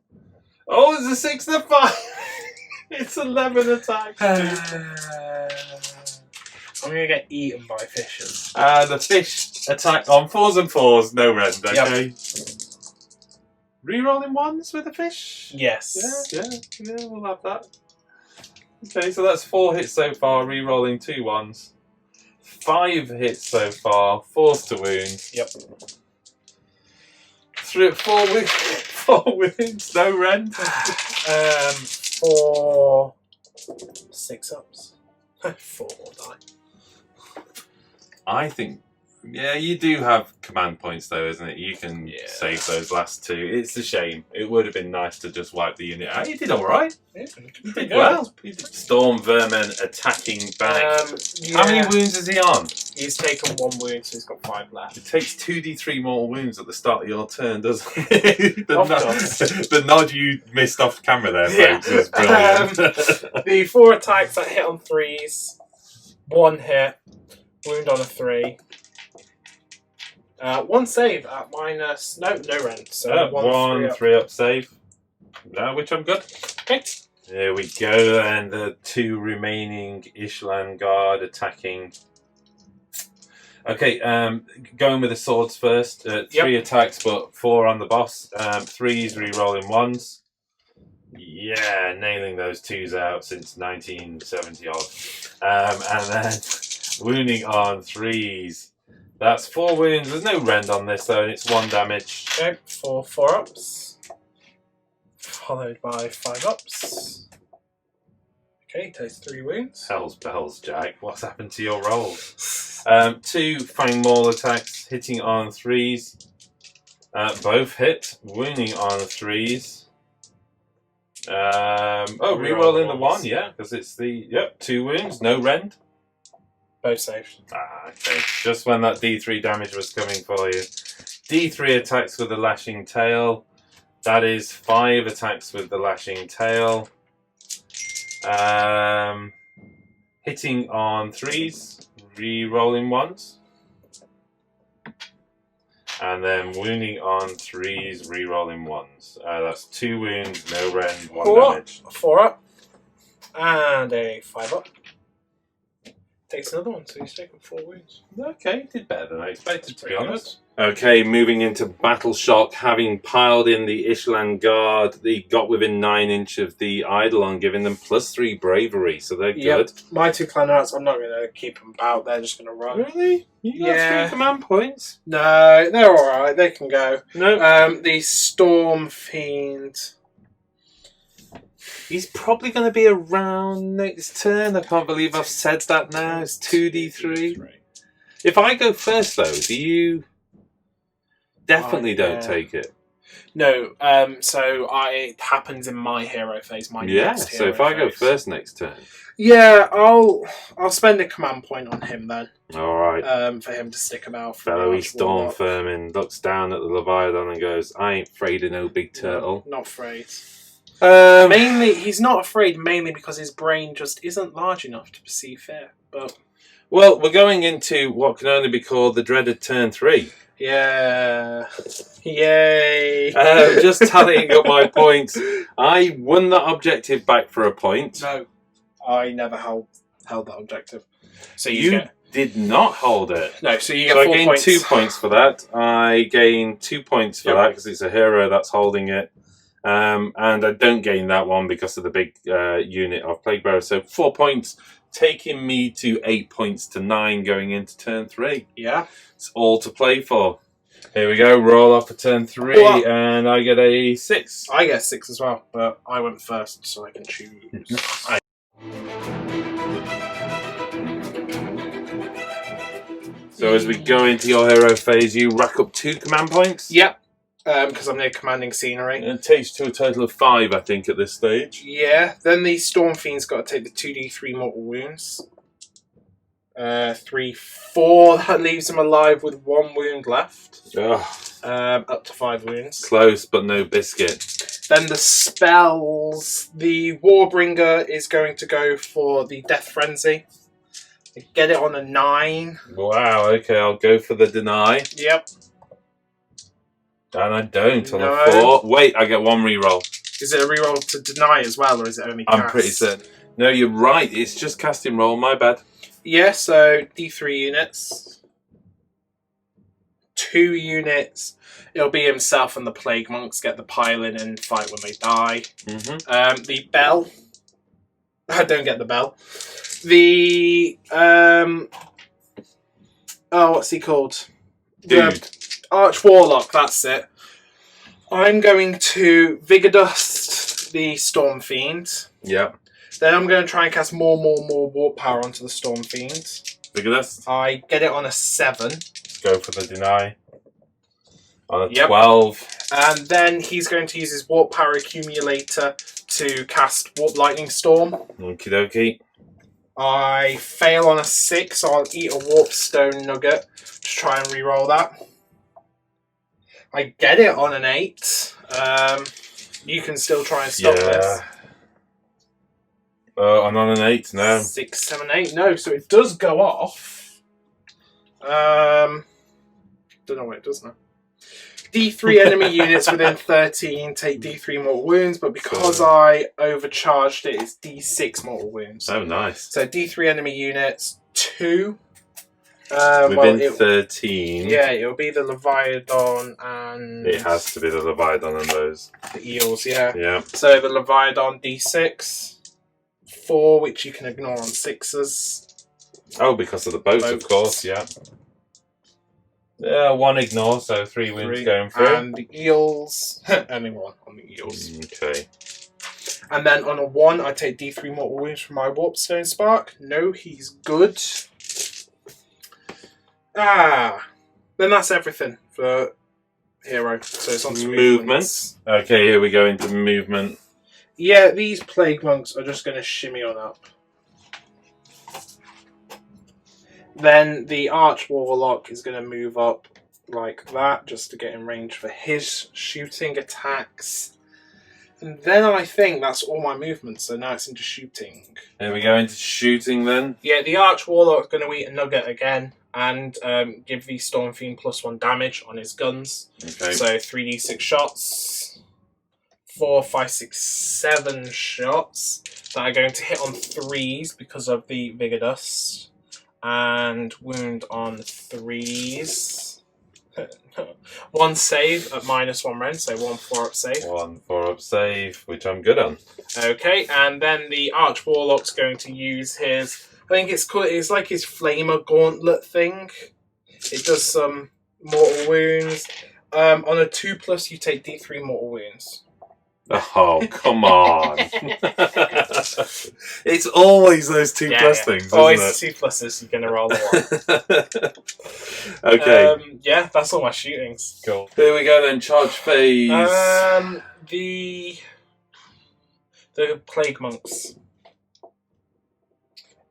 Speaker 1: Oh, it's a 6 and a 5. It's 11 attacks.
Speaker 3: I'm going to get eaten by fishes.
Speaker 1: The fish attack on 4s and 4s. No rend, okay?
Speaker 3: Yep.
Speaker 1: Rerolling ones with a fish?
Speaker 3: Yes.
Speaker 1: Yeah, we'll have that. Okay, so that's 4 hits so far, rerolling 2 ones. 5 hits so far, forced to wound.
Speaker 3: Yep.
Speaker 1: 4 wounds, no rend.
Speaker 3: 4 6-ups. 4 die.
Speaker 1: I think, yeah, you do have command points though, isn't it? You can save those last 2. It's a shame. It would have been nice to just wipe the unit out. You did alright.
Speaker 3: Yeah,
Speaker 1: You did well. You did Storm Vermin attacking back. How many wounds is he on?
Speaker 3: He's taken 1 wound, so he's got 5 left.
Speaker 1: It takes 2d3 more wounds at the start of your turn, doesn't it? The nod you missed off camera there, folks, is brilliant.
Speaker 3: The 4 attacks that hit on 3s. 1 hit. Wound on a 3. 1 save at minus... No rend. So
Speaker 1: 1 3-up save. No, which I'm good.
Speaker 3: Okay.
Speaker 1: There we go, and the 2 remaining Ishlan Guard attacking. Okay, going with the swords first. 3 attacks, but 4 on the boss. 3s re-rolling 1s. Yeah, nailing those 2s out since 1970 odd. And then wounding on 3s. That's 4 wounds. There's no rend on this though, and it's 1 damage.
Speaker 3: Okay, 4 4-ups. Followed by 5-ups. Okay, takes 3 wounds.
Speaker 1: Hell's bells, Jack. What's happened to your rolls? 2 Fang Maul attacks, hitting on 3s. Both hit, wounding on 3s. Rerolling the 1, yeah, because it's the 2 wounds, no rend.
Speaker 3: Both saved.
Speaker 1: Okay. Just when that D3 damage was coming for you. D3 attacks with the lashing tail. That is 5 attacks with the lashing tail. Hitting on 3s, re-rolling 1s. And then wounding on 3s, re-rolling 1s. That's 2 wounds, no rend, 1 damage.
Speaker 3: 4-up. And a 5-up. Takes another one, so he's taken 4 wounds.
Speaker 1: Okay, did better than I expected, to be honest. Okay, moving into Battle Shock, having piled in the Ishlan Guard, they got within 9 inch of the Eidolon, giving them +3 bravery, so they're good.
Speaker 3: My 2 clan rats, I'm not going to keep them about, they're just going to run.
Speaker 1: Really? You got 3 command points?
Speaker 3: No, they're alright, they can go.
Speaker 1: No.
Speaker 3: The Storm Fiend...
Speaker 1: He's probably going to be around next turn. I can't believe I've said that now. It's 2d3. If I go first, though, do you definitely don't take it?
Speaker 3: No. So it happens in my hero phase. My next hero
Speaker 1: so if I go
Speaker 3: phase.
Speaker 1: first next turn,
Speaker 3: I'll spend a command point on him then.
Speaker 1: All right.
Speaker 3: For him to stick about.
Speaker 1: Fellowy Storm Vermin looks down at the Leviathan and goes, "I ain't afraid of no big turtle."
Speaker 3: Not afraid. Mainly, he's not afraid. Mainly because his brain just isn't large enough to perceive fear. But
Speaker 1: well, we're going into what can only be called the dreaded turn 3.
Speaker 3: Yeah, yay!
Speaker 1: Just tallying up my points. I won that objective back for a point.
Speaker 3: No, I never held that objective. So you
Speaker 1: did not hold it.
Speaker 3: No, so you get 4
Speaker 1: I gained
Speaker 3: points.
Speaker 1: 2 points for that. I gain 2 points for that because it's a hero that's holding it. And I don't gain that one because of the big unit of Plague Bearer. So 4 points, taking me to 8 points to 9 going into turn 3.
Speaker 3: Yeah.
Speaker 1: It's all to play for. Here we go, roll off for turn 3, and I get a 6.
Speaker 3: I get 6 as well, but I went first, so I can choose.
Speaker 1: So as we go into your hero phase, you rack up 2 command points?
Speaker 3: Yep. Because I'm near commanding scenery.
Speaker 1: And it takes to a total of 5, I think, at this stage.
Speaker 3: Yeah, then the Storm Fiend's got to take the 2d3 mortal wounds. 3, 4, that leaves him alive with 1 wound left. Up to 5 wounds.
Speaker 1: Close, but no biscuit.
Speaker 3: Then the spells. The Warbringer is going to go for the Death Frenzy. Get it on a 9.
Speaker 1: Wow, okay, I'll go for the deny.
Speaker 3: Yep.
Speaker 1: And I don't on a 4. Wait, I get 1 reroll.
Speaker 3: Is it a reroll to deny as well, or is it only cast?
Speaker 1: I'm pretty certain. No, you're right. It's just casting roll. My bad.
Speaker 3: Yeah, so D3 units. 2 units. It'll be himself and the Plague Monks get the pile in and fight when they die. The bell. I don't get the bell. The what's he called?
Speaker 1: Dude.
Speaker 3: The Arch Warlock. That's it. I'm going to Vigor Dust the Storm Fiend.
Speaker 1: Yeah.
Speaker 3: Then I'm going to try and cast more Warp Power onto the Storm Fiend.
Speaker 1: Vigor Dust.
Speaker 3: I get it on a 7.
Speaker 1: Go for the deny. On a 12.
Speaker 3: And then he's going to use his Warp Power Accumulator to cast Warp Lightning Storm.
Speaker 1: Okie dokie.
Speaker 3: I fail on a 6, so I'll eat a Warp Stone Nugget to try and reroll that. I get it on an 8. You can still try and stop this.
Speaker 1: I'm on an 8 now.
Speaker 3: 6, 7, 8. No, so it does go off. Don't know what it does now. D3 enemy units within 13 take D3 mortal wounds, but because I overcharged it, it's D6 mortal wounds.
Speaker 1: Oh, nice.
Speaker 3: So D3 enemy units, 2.
Speaker 1: Within 13.
Speaker 3: Yeah, it'll be the Leviathan and...
Speaker 1: It has to be the Leviathan and those.
Speaker 3: The eels, yeah.
Speaker 1: Yeah.
Speaker 3: So the Leviathan D6, 4, which you can ignore on 6s.
Speaker 1: Oh, because of the boats, of course, yeah. Yeah, 1 ignore, so 3 wounds going through.
Speaker 3: And the eels, only 1 on the eels.
Speaker 1: Okay.
Speaker 3: And then on a 1, I take D3 mortal wounds from my Warpstone Spark. No, he's good. Then that's everything for hero. So it's on to movements.
Speaker 1: Okay, here we go into movement.
Speaker 3: Yeah, these Plague Monks are just going to shimmy on up. Then the Arch Warlock is going to move up like that, just to get in range for his shooting attacks. And then I think that's all my movements, so now it's into shooting.
Speaker 1: Here we go into shooting then.
Speaker 3: Yeah, the Arch Warlock is going to eat a nugget again, and give the Storm Fiend +1 damage on his guns.
Speaker 1: Okay.
Speaker 3: So 3d6 shots. 4, 5, 6, 7 shots that are going to hit on 3s because of the Vigor Dust. And wound on 3s. 1 save at -1 ren, so 1 4-up save.
Speaker 1: 1 4-up save, which I'm good on.
Speaker 3: Okay, and then the Arch Warlock's going to use his... I think it's like his Flamer Gauntlet thing. It does some mortal wounds. On a 2+, you take D3 mortal wounds.
Speaker 1: Oh, come on. It's always those 2+ things, isn't
Speaker 3: always
Speaker 1: it?
Speaker 3: 2+, you're going to roll the 1.
Speaker 1: Okay.
Speaker 3: Yeah, that's all my shootings.
Speaker 1: Cool. Here we go then, charge phase.
Speaker 3: The Plague Monks.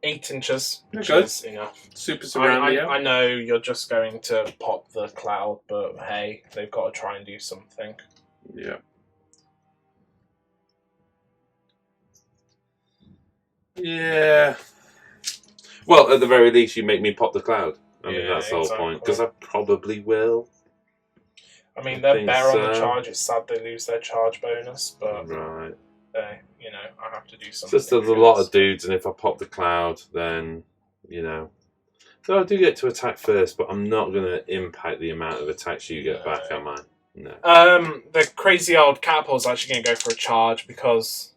Speaker 3: 8 inches, which is enough.
Speaker 1: Super surround you.
Speaker 3: I know you're just going to pop the cloud, but hey, they've got to try and do something.
Speaker 1: Yeah. Yeah. Well, at the very least, you make me pop the cloud. I mean, that's the whole point. Because I probably will.
Speaker 3: I mean, they're better on the charge. It's sad they lose their charge bonus, but
Speaker 1: right.
Speaker 3: You know, I have to do something.
Speaker 1: Just there's a lot of dudes, and if I pop the cloud, then, you know. So I do get to attack first, but I'm not going to impact the amount of attacks you get back, am I? No.
Speaker 3: The crazy old catapult's actually going to go for a charge because,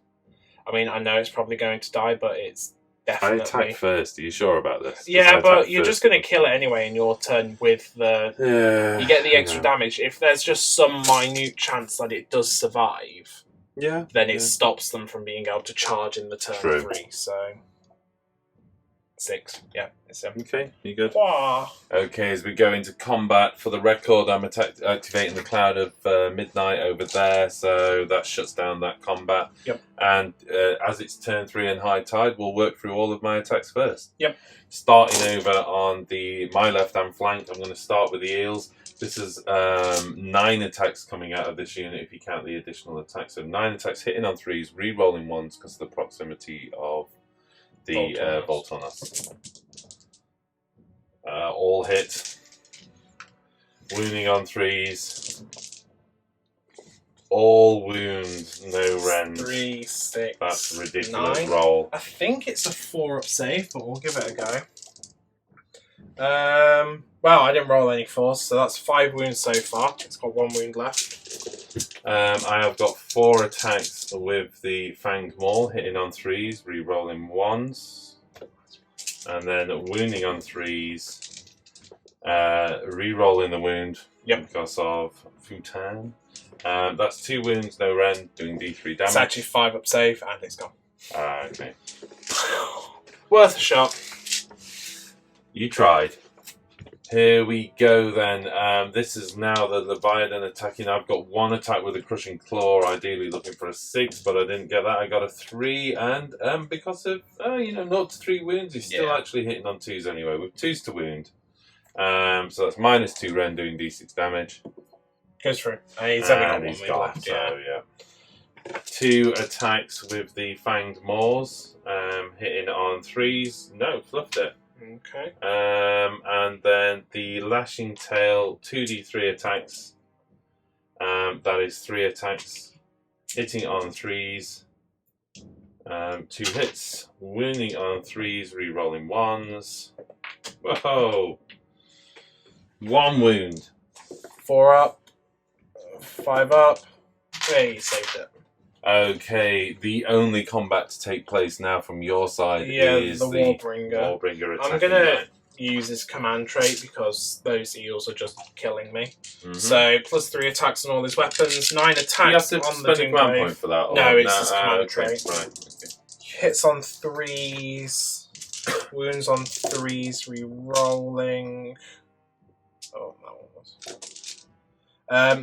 Speaker 3: I mean, I know it's probably going to die, but it's definitely...
Speaker 1: I attack first. Are you sure about this?
Speaker 3: Yeah, but you're just going to kill it anyway in your turn with the...
Speaker 1: Yeah.
Speaker 3: You get the extra damage. If there's just some minute chance that it does survive, then it stops them from being able to charge in the turn 3. So 6. Yeah, it's 7.
Speaker 1: Okay, you good?
Speaker 3: Wow.
Speaker 1: Okay, as we go into combat, for the record, I'm activating the Cloud of Midnight over there, so that shuts down that combat.
Speaker 3: Yep. And
Speaker 1: as it's turn 3 and high tide, we'll work through all of my attacks first.
Speaker 3: Yep.
Speaker 1: Starting over on my left-hand flank, I'm going to start with the eels. This is 9 attacks coming out of this unit if you count the additional attacks. So 9 attacks hitting on 3s, re-rolling 1s because of the proximity of the bolt on us. All hit. Wounding on 3s. All wound, no rend.
Speaker 3: 3, 6,
Speaker 1: That's a ridiculous
Speaker 3: 9.
Speaker 1: roll.
Speaker 3: I think it's a 4-up save, but we'll give it a go. Well, I didn't roll any 4s, so that's 5 wounds so far. It's got 1 wound left.
Speaker 1: I have got 4 attacks with the Fanged Maul, hitting on 3s, re-rolling 1s. And then wounding on 3s, re-rolling the wound because of Futan. That's 2 wounds, no rend, doing D3 damage.
Speaker 3: It's actually 5 up save, and it's gone.
Speaker 1: Okay.
Speaker 3: Worth a shot.
Speaker 1: You tried. Here we go then. This is now the Leviathan attacking. I've got 1 attack with a Crushing Claw, ideally looking for a 6, but I didn't get that. I got a 3, and because of, 0 to 3 wounds, he's still actually hitting on 2s anyway, with 2s to wound. So that's -2 rend, doing D6 damage.
Speaker 3: Goes through. He's only got 1 wound
Speaker 1: gone,
Speaker 3: left,
Speaker 1: so, 2 attacks with the Fanged Maws, hitting on 3s. No, fluffed it.
Speaker 3: Okay.
Speaker 1: And then the Lashing Tail, 2d3 attacks. That is 3 attacks, hitting on 3s. 2 hits, wounding on 3s, re-rolling 1s. Whoa! 1 wound.
Speaker 3: 4 up. 5 up. Hey, you saved it.
Speaker 1: Okay, the only combat to take place now from your side is
Speaker 3: the Warbringer.
Speaker 1: Warbringer
Speaker 3: I'm
Speaker 1: attacking.
Speaker 3: gonna use this command trait because those eels are just killing me.
Speaker 1: Mm-hmm.
Speaker 3: So +3 attacks on all his weapons, 9 attacks
Speaker 1: you have to
Speaker 3: on the
Speaker 1: spend a command
Speaker 3: Doomgrave.
Speaker 1: point for that.
Speaker 3: No, it's his command
Speaker 1: okay,
Speaker 3: trait.
Speaker 1: Right. Okay.
Speaker 3: Hits on 3s, wounds on 3s, re-rolling. Oh, that one was.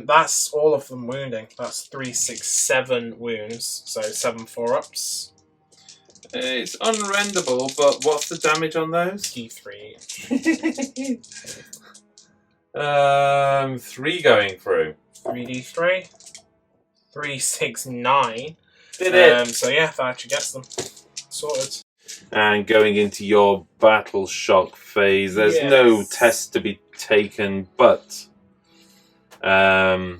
Speaker 3: That's all of them wounding. That's 3, 6, 7 wounds. So 7 4-ups.
Speaker 1: It's unrendable, but what's the damage on those?
Speaker 3: D3.
Speaker 1: 3 going through.
Speaker 3: 3d3. 3, 6, 9.
Speaker 1: Did it?
Speaker 3: So yeah, that actually gets them sorted.
Speaker 1: And going into your battle shock phase, there's no test to be taken, but I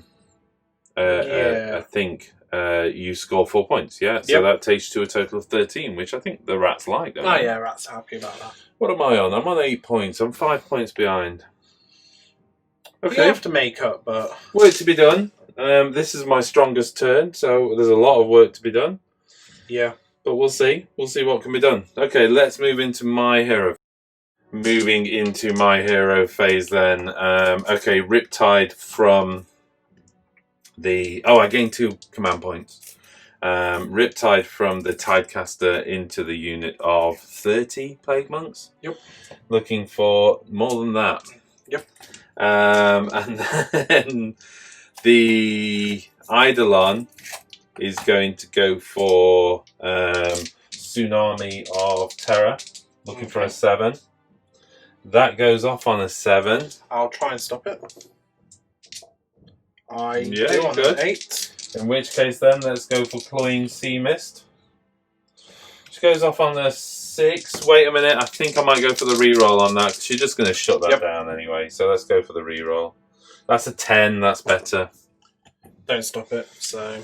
Speaker 1: think you score 4 points. Yeah, so that takes you to a total of 13, which I think the rats like. Don't they?
Speaker 3: Yeah, rats are happy about that.
Speaker 1: What am I on? I'm on 8 points. I'm 5 points behind. Okay,
Speaker 3: You have to make up, but
Speaker 1: work to be done. This is my strongest turn, so there's a lot of work to be done.
Speaker 3: Yeah.
Speaker 1: But we'll see. We'll see what can be done. Okay, let's move into my hero. Moving into my hero phase then. Okay, Riptide from the... Oh, I gained 2 command points. Riptide from the Tidecaster into the unit of 30 Plague Monks.
Speaker 3: Yep. Looking
Speaker 1: for more than that.
Speaker 3: Yep.
Speaker 1: And then the Eidolon is going to go for Tsunami of Terror, looking for a 7. That goes off on a 7.
Speaker 3: I'll try and stop it. I do on
Speaker 1: good.
Speaker 3: an 8.
Speaker 1: In which case then, let's go for Cloying Sea Mist. Which goes off on a 6. Wait a minute, I think I might go for the reroll on that, because you're just going to shut that down anyway. So let's go for the reroll. That's a 10, that's better.
Speaker 3: Don't stop it, so...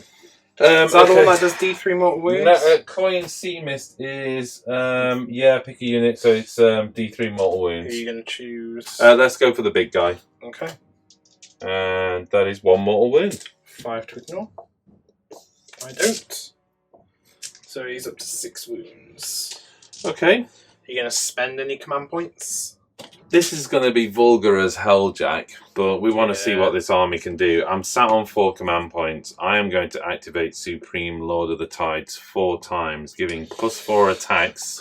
Speaker 1: Is
Speaker 3: that all that does D3 mortal wounds?
Speaker 1: No, Cloying Sea Mist is, pick a unit, so it's D3 mortal wounds.
Speaker 3: Who are you going to choose?
Speaker 1: Let's go for the big guy.
Speaker 3: Okay.
Speaker 1: And that is 1 mortal wound.
Speaker 3: 5 to ignore. I don't. So he's up to 6 wounds.
Speaker 1: Okay.
Speaker 3: Are you going to spend any command points?
Speaker 1: This is going to be vulgar as hell, Jack, but we want to see what this army can do. I'm sat on 4 command points. I am going to activate Supreme Lord of the Tides 4 times, giving +4 attacks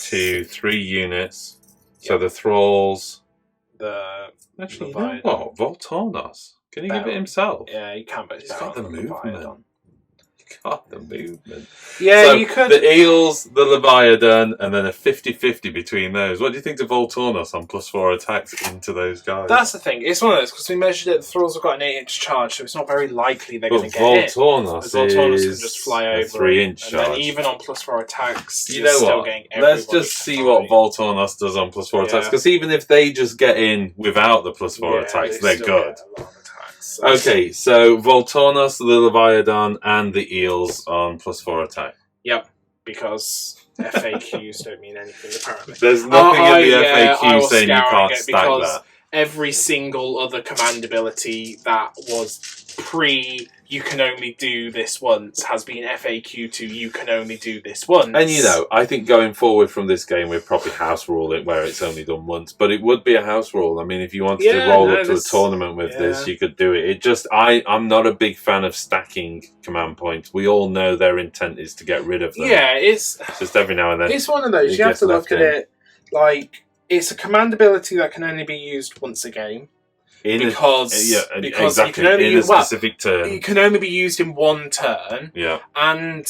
Speaker 1: to 3 units. So the Thralls... Actually, you know what? Voltornos. Can he give it himself?
Speaker 3: Yeah, he can, but
Speaker 1: he's got the movement. Got the movement.
Speaker 3: Yeah,
Speaker 1: so
Speaker 3: you could.
Speaker 1: The Eels, the Leviathan, and then a 50-50 between those. What do you think of Voltornos on +4 attacks into those guys?
Speaker 3: That's the thing. It's one of those, because we measured it, the Thralls have got an 8-inch charge, so it's not very likely they're going to get hit.
Speaker 1: Voltornos
Speaker 3: can just fly over.
Speaker 1: 3-inch charge.
Speaker 3: And then even on +4 attacks,
Speaker 1: you know
Speaker 3: still
Speaker 1: what?
Speaker 3: getting
Speaker 1: Let's just see what Voltornos does on +4 attacks, because even if they just get in without the +4 attacks, they're good. Okay, so Voltornos, the Leviathan, and the Eels on +4 attack.
Speaker 3: Yep, because FAQs don't mean anything, apparently.
Speaker 1: There's nothing in the FAQ saying you can't stack that.
Speaker 3: Every single other command ability that was you can only do this once has been FAQ to you can only do this once.
Speaker 1: And I think going forward from this game, we'd probably house rule it where it's only done once. But it would be a house rule. I mean, if you wanted to roll up to a tournament with this, you could do it. I'm not a big fan of stacking command points. We all know their intent is to get rid of them.
Speaker 3: Yeah, it's
Speaker 1: just every now and then.
Speaker 3: It's one of those. You have to look at it like it's a command ability that can only be used once a game. Because
Speaker 1: exactly.
Speaker 3: you can only
Speaker 1: in a specific turn.
Speaker 3: It can only be used in one turn.
Speaker 1: Yeah.
Speaker 3: And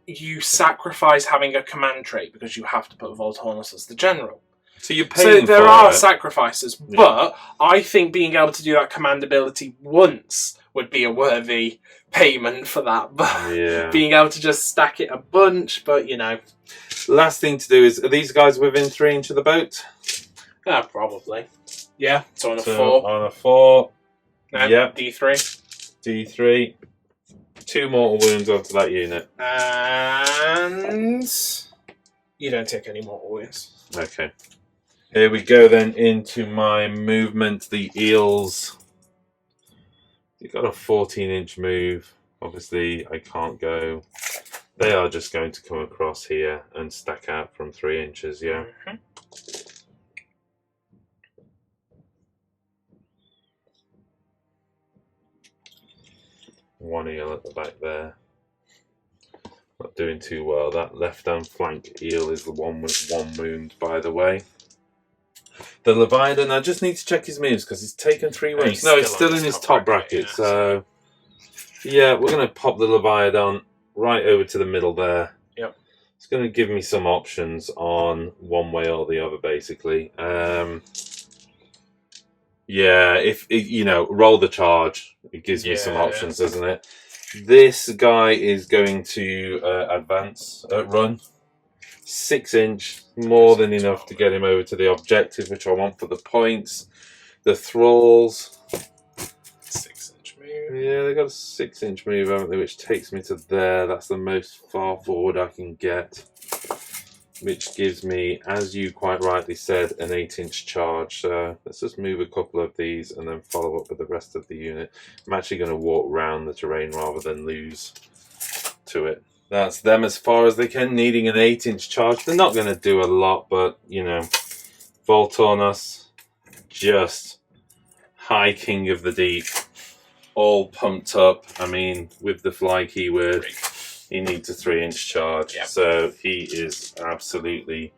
Speaker 3: you sacrifice having a command trait because you have to put Voltornus as the general.
Speaker 1: So you're paying
Speaker 3: there are sacrifices, but I think being able to do that command ability once would be a worthy payment for that. But being able to just stack it a bunch, but
Speaker 1: Last thing to do is, are these guys within 3 inches of the boat?
Speaker 3: Probably. Yeah, so on a 4.
Speaker 1: On a 4.
Speaker 3: No, D3.
Speaker 1: D3. 2 mortal wounds onto that unit.
Speaker 3: And you don't take any mortal wounds.
Speaker 1: Okay. Here we go then into my movement, the eels. You've got a 14-inch move. Obviously, I can't go. They are just going to come across here and stack out from 3 inches, yeah.
Speaker 3: Mm-hmm.
Speaker 1: One eel at the back there. Not doing too well. That left-hand flank eel is the one with 1 wound, by the way. The Leviathan, I just need to check his moves because he's taken 3 wounds. No, it's still in his top bracket. So, yeah, we're going to pop the Leviathan right over to the middle there.
Speaker 3: Yep.
Speaker 1: It's going to give me some options on one way or the other, basically. Yeah, if roll the charge, it gives me some options, doesn't it? This guy is going to run 6 inch, more than enough to get him over to the objective, which I want for the points. The thralls,
Speaker 3: 6-inch move.
Speaker 1: Yeah, they got a 6-inch move, haven't they? Which takes me to there. That's the most far forward I can get. Which gives me, as you quite rightly said, an 8-inch charge. So let's just move a couple of these and then follow up with the rest of the unit. I'm actually going to walk around the terrain rather than lose to it. That's them as far as they can, needing an 8-inch charge. They're not going to do a lot, but, Voltornus, just High King of the Deep, all pumped up. I mean, with the fly keyword, he needs a 3-inch charge.
Speaker 3: Yep.
Speaker 1: So he is absolutely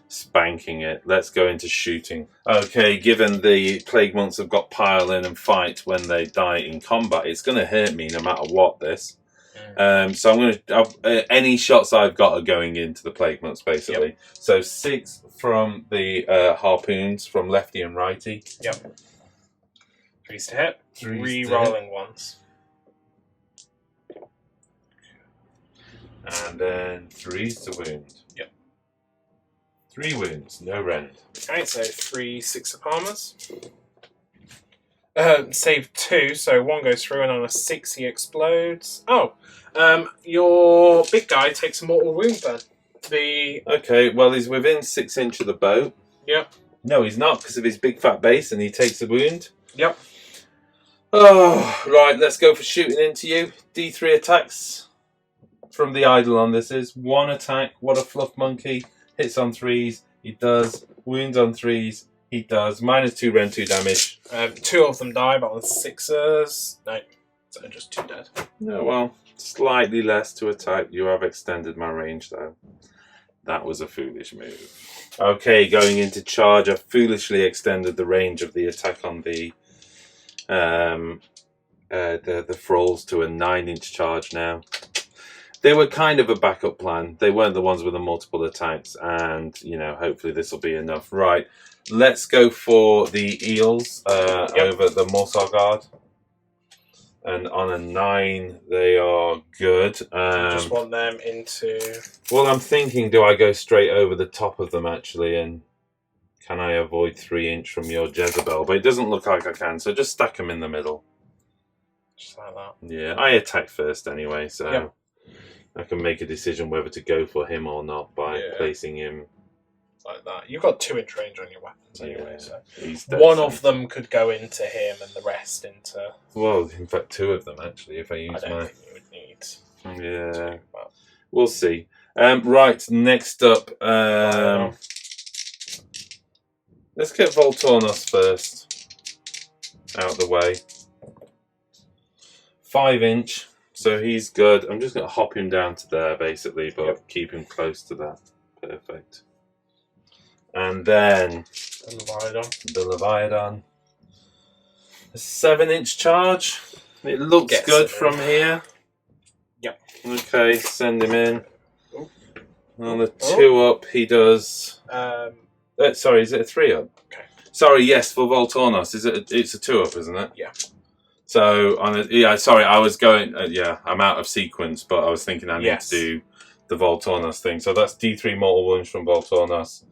Speaker 1: spanking it. Let's go into shooting. Okay, given the Plague Monks have got pile in and fight when they die in combat, it's going to hurt me no matter what this. So I'm going to... any shots I've got are going into the Plague Monks, basically.
Speaker 3: Yep.
Speaker 1: So 6 from the harpoons, from lefty and righty.
Speaker 3: Yep. 3s to hit. 3
Speaker 1: to
Speaker 3: rolling ones.
Speaker 1: And then 3s to wound.
Speaker 3: Yep.
Speaker 1: 3 wounds, no rend.
Speaker 3: Okay, so 3 6 of armors. Save 2, so 1 goes through, and on a 6 he explodes. Oh, your big guy takes a mortal wound then.
Speaker 1: Okay, well he's within 6 inches of the boat.
Speaker 3: Yep.
Speaker 1: No, he's not because of his big fat base, and he takes a wound.
Speaker 3: Yep.
Speaker 1: Oh, right, let's go for shooting into you. D3 attacks from the Eidolon. This is 1 attack. What a fluff monkey. Hits on 3s. He does. Wounds on 3s. He does. -2 rend 2 damage.
Speaker 3: 2 of them die, but on 6s. No, so just 2 dead.
Speaker 1: No, well, slightly less to attack. You have extended my range, though. That was a foolish move. Okay, going into charge. I foolishly extended the range of the attack on the thralls to a 9-inch charge now. They were kind of a backup plan. They weren't the ones with the multiple attacks, and hopefully this will be enough. Right, let's go for the eels over the Morsar Guard. And on a 9, they are good.
Speaker 3: Just want them into...
Speaker 1: Well, I'm thinking, do I go straight over the top of them, actually, and can I avoid 3-inch from your Jezebel? But it doesn't look like I can, so just stack them in the middle.
Speaker 3: Just like that.
Speaker 1: Yeah, I attack first anyway, so... Yep. I can make a decision whether to go for him or not by placing him
Speaker 3: like that. You've got 2-inch range on your weapons anyway, so
Speaker 1: he's
Speaker 3: one of them could go into him and the rest into.
Speaker 1: Well, in fact, 2 of them actually. If I use
Speaker 3: I don't think you would need.
Speaker 1: Yeah, we'll see. Right, next up, let's get Voltornos first out of the way. 5-inch, so he's good. I'm just going to hop him down to there, basically, but keep him close to that. Perfect. And then the Leviathan. A 7-inch charge. It looks good from here.
Speaker 3: Yep.
Speaker 1: Okay, send him in. On the 2 up, he does. Sorry, is it a 3 up?
Speaker 3: Okay.
Speaker 1: Sorry, yes, for Voltornos, it's a 2 up, isn't it?
Speaker 3: Yeah.
Speaker 1: So sorry, I was going. I'm out of sequence, but I was thinking I need to do the Voltornos thing. So that's D3 mortal wounds from Voltornos.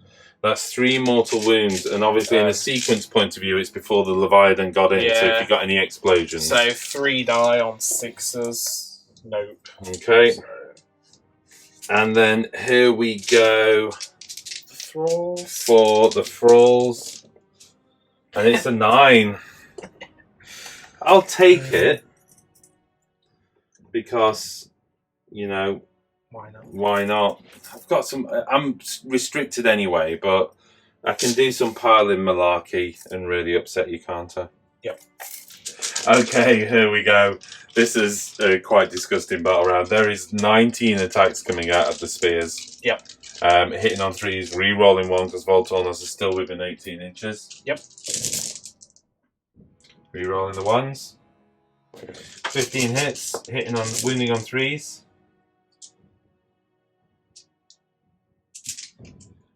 Speaker 1: That's 3 mortal wounds, and obviously in a sequence point of view, it's before the Leviathan got in. So if you got any explosions,
Speaker 3: so 3 die on 6s. Nope.
Speaker 1: Okay. And then here we go for the Thralls, and it's a 9. I'll take it because, why not? I've got some. I'm restricted anyway, but I can do some piling malarkey and really upset you, can't I?
Speaker 3: Yep.
Speaker 1: Okay, here we go. This is quite disgusting battle round. There is 19 attacks coming out of the spears.
Speaker 3: Yep.
Speaker 1: Hitting on 3s, re-rolling 1 because Voltornos is still within 18 inches.
Speaker 3: Yep.
Speaker 1: Re-rolling the 1s. 15 hits, wounding on 3s.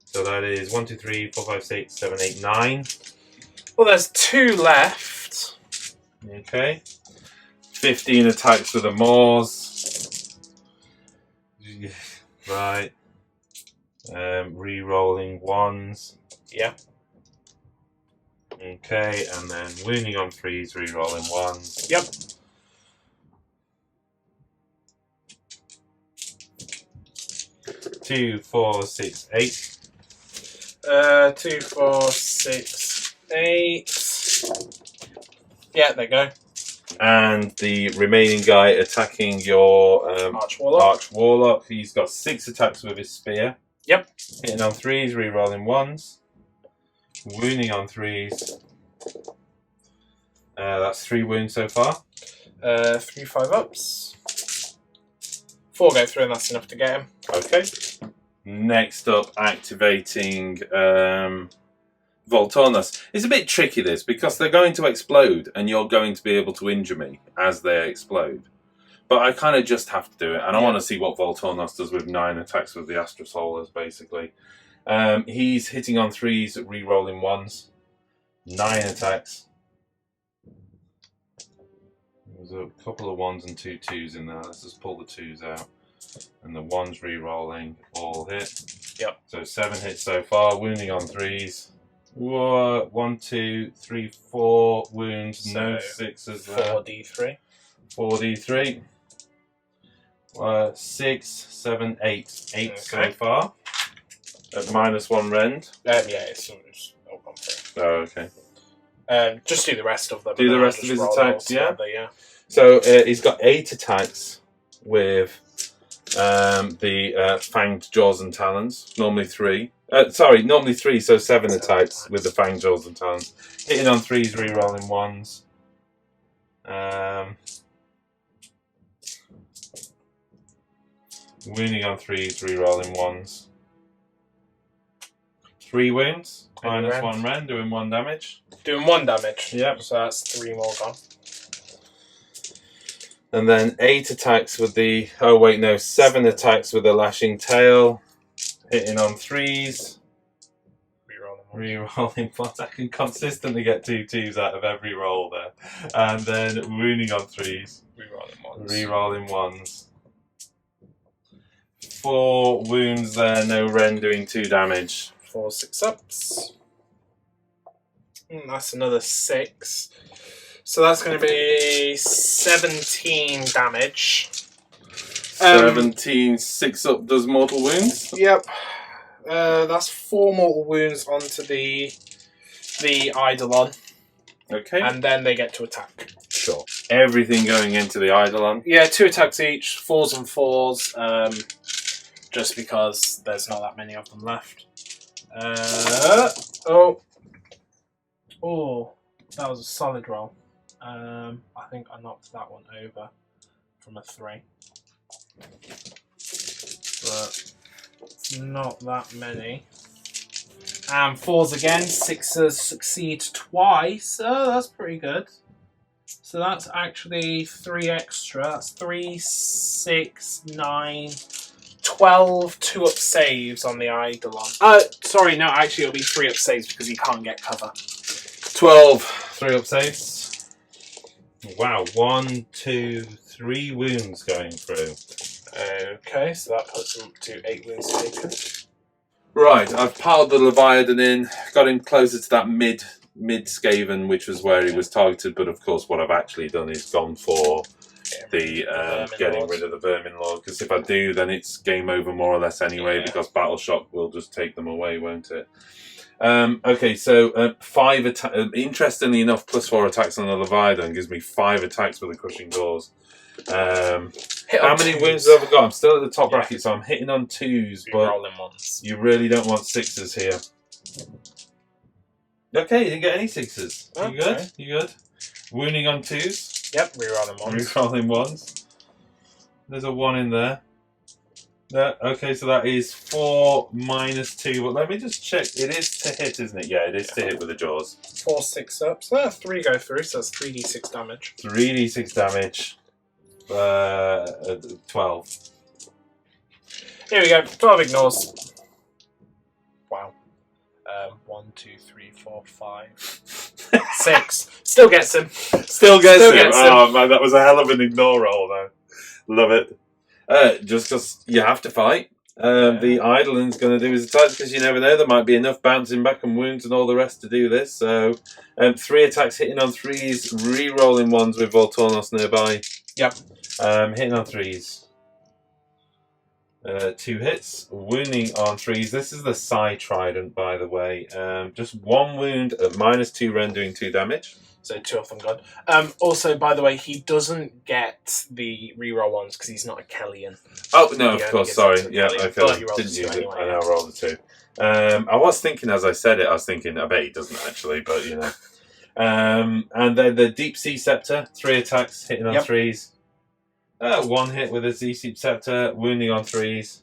Speaker 1: So that is 1, 2, 3, 4, 5, 6, 7, 8, 9.
Speaker 3: Well, there's 2 left.
Speaker 1: Okay. 15 attacks with the Maws. Right. Re-rolling 1s.
Speaker 3: Yeah.
Speaker 1: Okay, and then wounding on 3s, re-rolling 1s.
Speaker 3: Yep.
Speaker 1: Two, 4, 6, 8.
Speaker 3: 2, 4, 6, 8. Yeah, there you go.
Speaker 1: And the remaining guy attacking your Arch Warlock. He's got 6 attacks with his spear.
Speaker 3: Yep.
Speaker 1: Hitting on 3s, re-rolling 1s. Wounding on 3s. That's 3 wounds so far.
Speaker 3: 3 5-ups. 4 go through, and that's enough to get him.
Speaker 1: Okay. Next up, activating Voltornos. It's a bit tricky, this, because they're going to explode, and you're going to be able to injure me as they explode. But I kind of just have to do it, and I want to see what Voltornos does with 9 attacks with the Astrosolars, basically. He's hitting on 3s, re-rolling 1s. 9 attacks. There's a couple of 1s and 2 2s in there. Let's just pull the 2s out. And the 1s re-rolling, all hit.
Speaker 3: Yep.
Speaker 1: So 7 hits so far, wounding on 3s. 1, 2, 3, 4 wounds, so no 6s there.
Speaker 3: 4d3.
Speaker 1: 4d3. 6, 7, 8. 8 so far. At -1 rend.
Speaker 3: Yeah, it's all gone through.
Speaker 1: Oh, okay.
Speaker 3: Just do the rest of them.
Speaker 1: Do the rest of his attacks, yeah?
Speaker 3: Yeah.
Speaker 1: So he's got 8 attacks with the Fanged Jaws and Talons. Normally 3. Normally 3, so 7 attacks with the Fanged Jaws and Talons. Hitting on 3s, re-rolling 1s. Wounding on 3s, re-rolling 1s. 3 wounds, -1 rend, doing 1 damage.
Speaker 3: Doing 1 damage.
Speaker 1: Yep.
Speaker 3: So that's 3 more gone.
Speaker 1: And then 8 attacks with the... 7 attacks with the Lashing Tail. Hitting on 3s. Re-rolling 1s. I can consistently get 2 2s out of every roll there. And then wounding on 3s. Re-rolling 1s. 4 wounds there, no rend, doing 2 damage.
Speaker 3: 4 6-ups. That's another 6. So that's going to be 17 damage.
Speaker 1: 17, 6 up does mortal wounds.
Speaker 3: Yep. That's 4 mortal wounds onto the Eidolon.
Speaker 1: Okay.
Speaker 3: And then they get to attack.
Speaker 1: Sure. Everything going into the Eidolon.
Speaker 3: Yeah, 2 attacks each, 4s and 4s, just because there's not that many of them left. Oh, that was a solid roll. I think I knocked that one over from a 3. But it's not that many. And 4s again, 6s succeed twice. Oh, that's pretty good. So that's actually 3 extra. That's 3, 6, 9, 12 2-up saves on the Eidolon. Sorry, no, actually it'll be 3-up saves because he can't get cover.
Speaker 1: 12 3-up saves. Wow, 1, 2, 3 wounds going through.
Speaker 3: Okay, so that puts him up to 8 wounds taken.
Speaker 1: Right, I've piled the Leviathan in, got him closer to that mid Skaven, which was where he was targeted, but of course what I've actually done is gone for the getting rid of the Vermin Lord, because if I do, then it's game over more or less anyway, because Battle Shock will just take them away, won't it? Okay, so 5 attacks. Interestingly enough, +4 attacks on the Leviathan gives me 5 attacks with the Crushing Doors. How many wounds have I got? I'm still at the top bracket, so I'm hitting on 2s, but you really don't want 6s here. Okay, you didn't get any 6s. Okay. You good? You good? Wounding on 2s?
Speaker 3: Yep, rerolling 1s.
Speaker 1: Rerolling 1s. There's a 1 in there. Okay, so that is 4 minus 2. But let me just check. It is to hit, isn't it? Yeah, it is to hit with the jaws.
Speaker 3: 4 6-ups. So 3 go through, so that's 3d6 damage.
Speaker 1: 3d6 damage. 12.
Speaker 3: Here we go. 12 ignores. Wow. 1, 2, 3, 4, 5, 6. Still gets him.
Speaker 1: Still gets him. Oh man, that was a hell of an ignore roll, though. Love it. Just because you have to fight. The Eidolon's going to do his attacks because you never know. There might be enough bouncing back and wounds and all the rest to do this. So, 3 attacks hitting on 3s, re-rolling 1s with Voltornos nearby.
Speaker 3: Yep.
Speaker 1: Hitting on 3s. 2 hits, wounding on 3s. This is the Psi Trident, by the way. Just 1 wound at -2 rend, doing 2 damage.
Speaker 3: So 2 of them gone. Also, by the way, he doesn't get the reroll ones because he's not a Kellian.
Speaker 1: Oh, no, of course, sorry. Yeah, okay. Didn't use it. Anyway, I know, I rolled a 2. I was thinking as I said it, I bet he doesn't actually, but you know. And then the Deep Sea Scepter, 3 attacks, hitting on 3s. 1 hit with a Sea Scepter, wounding on 3s.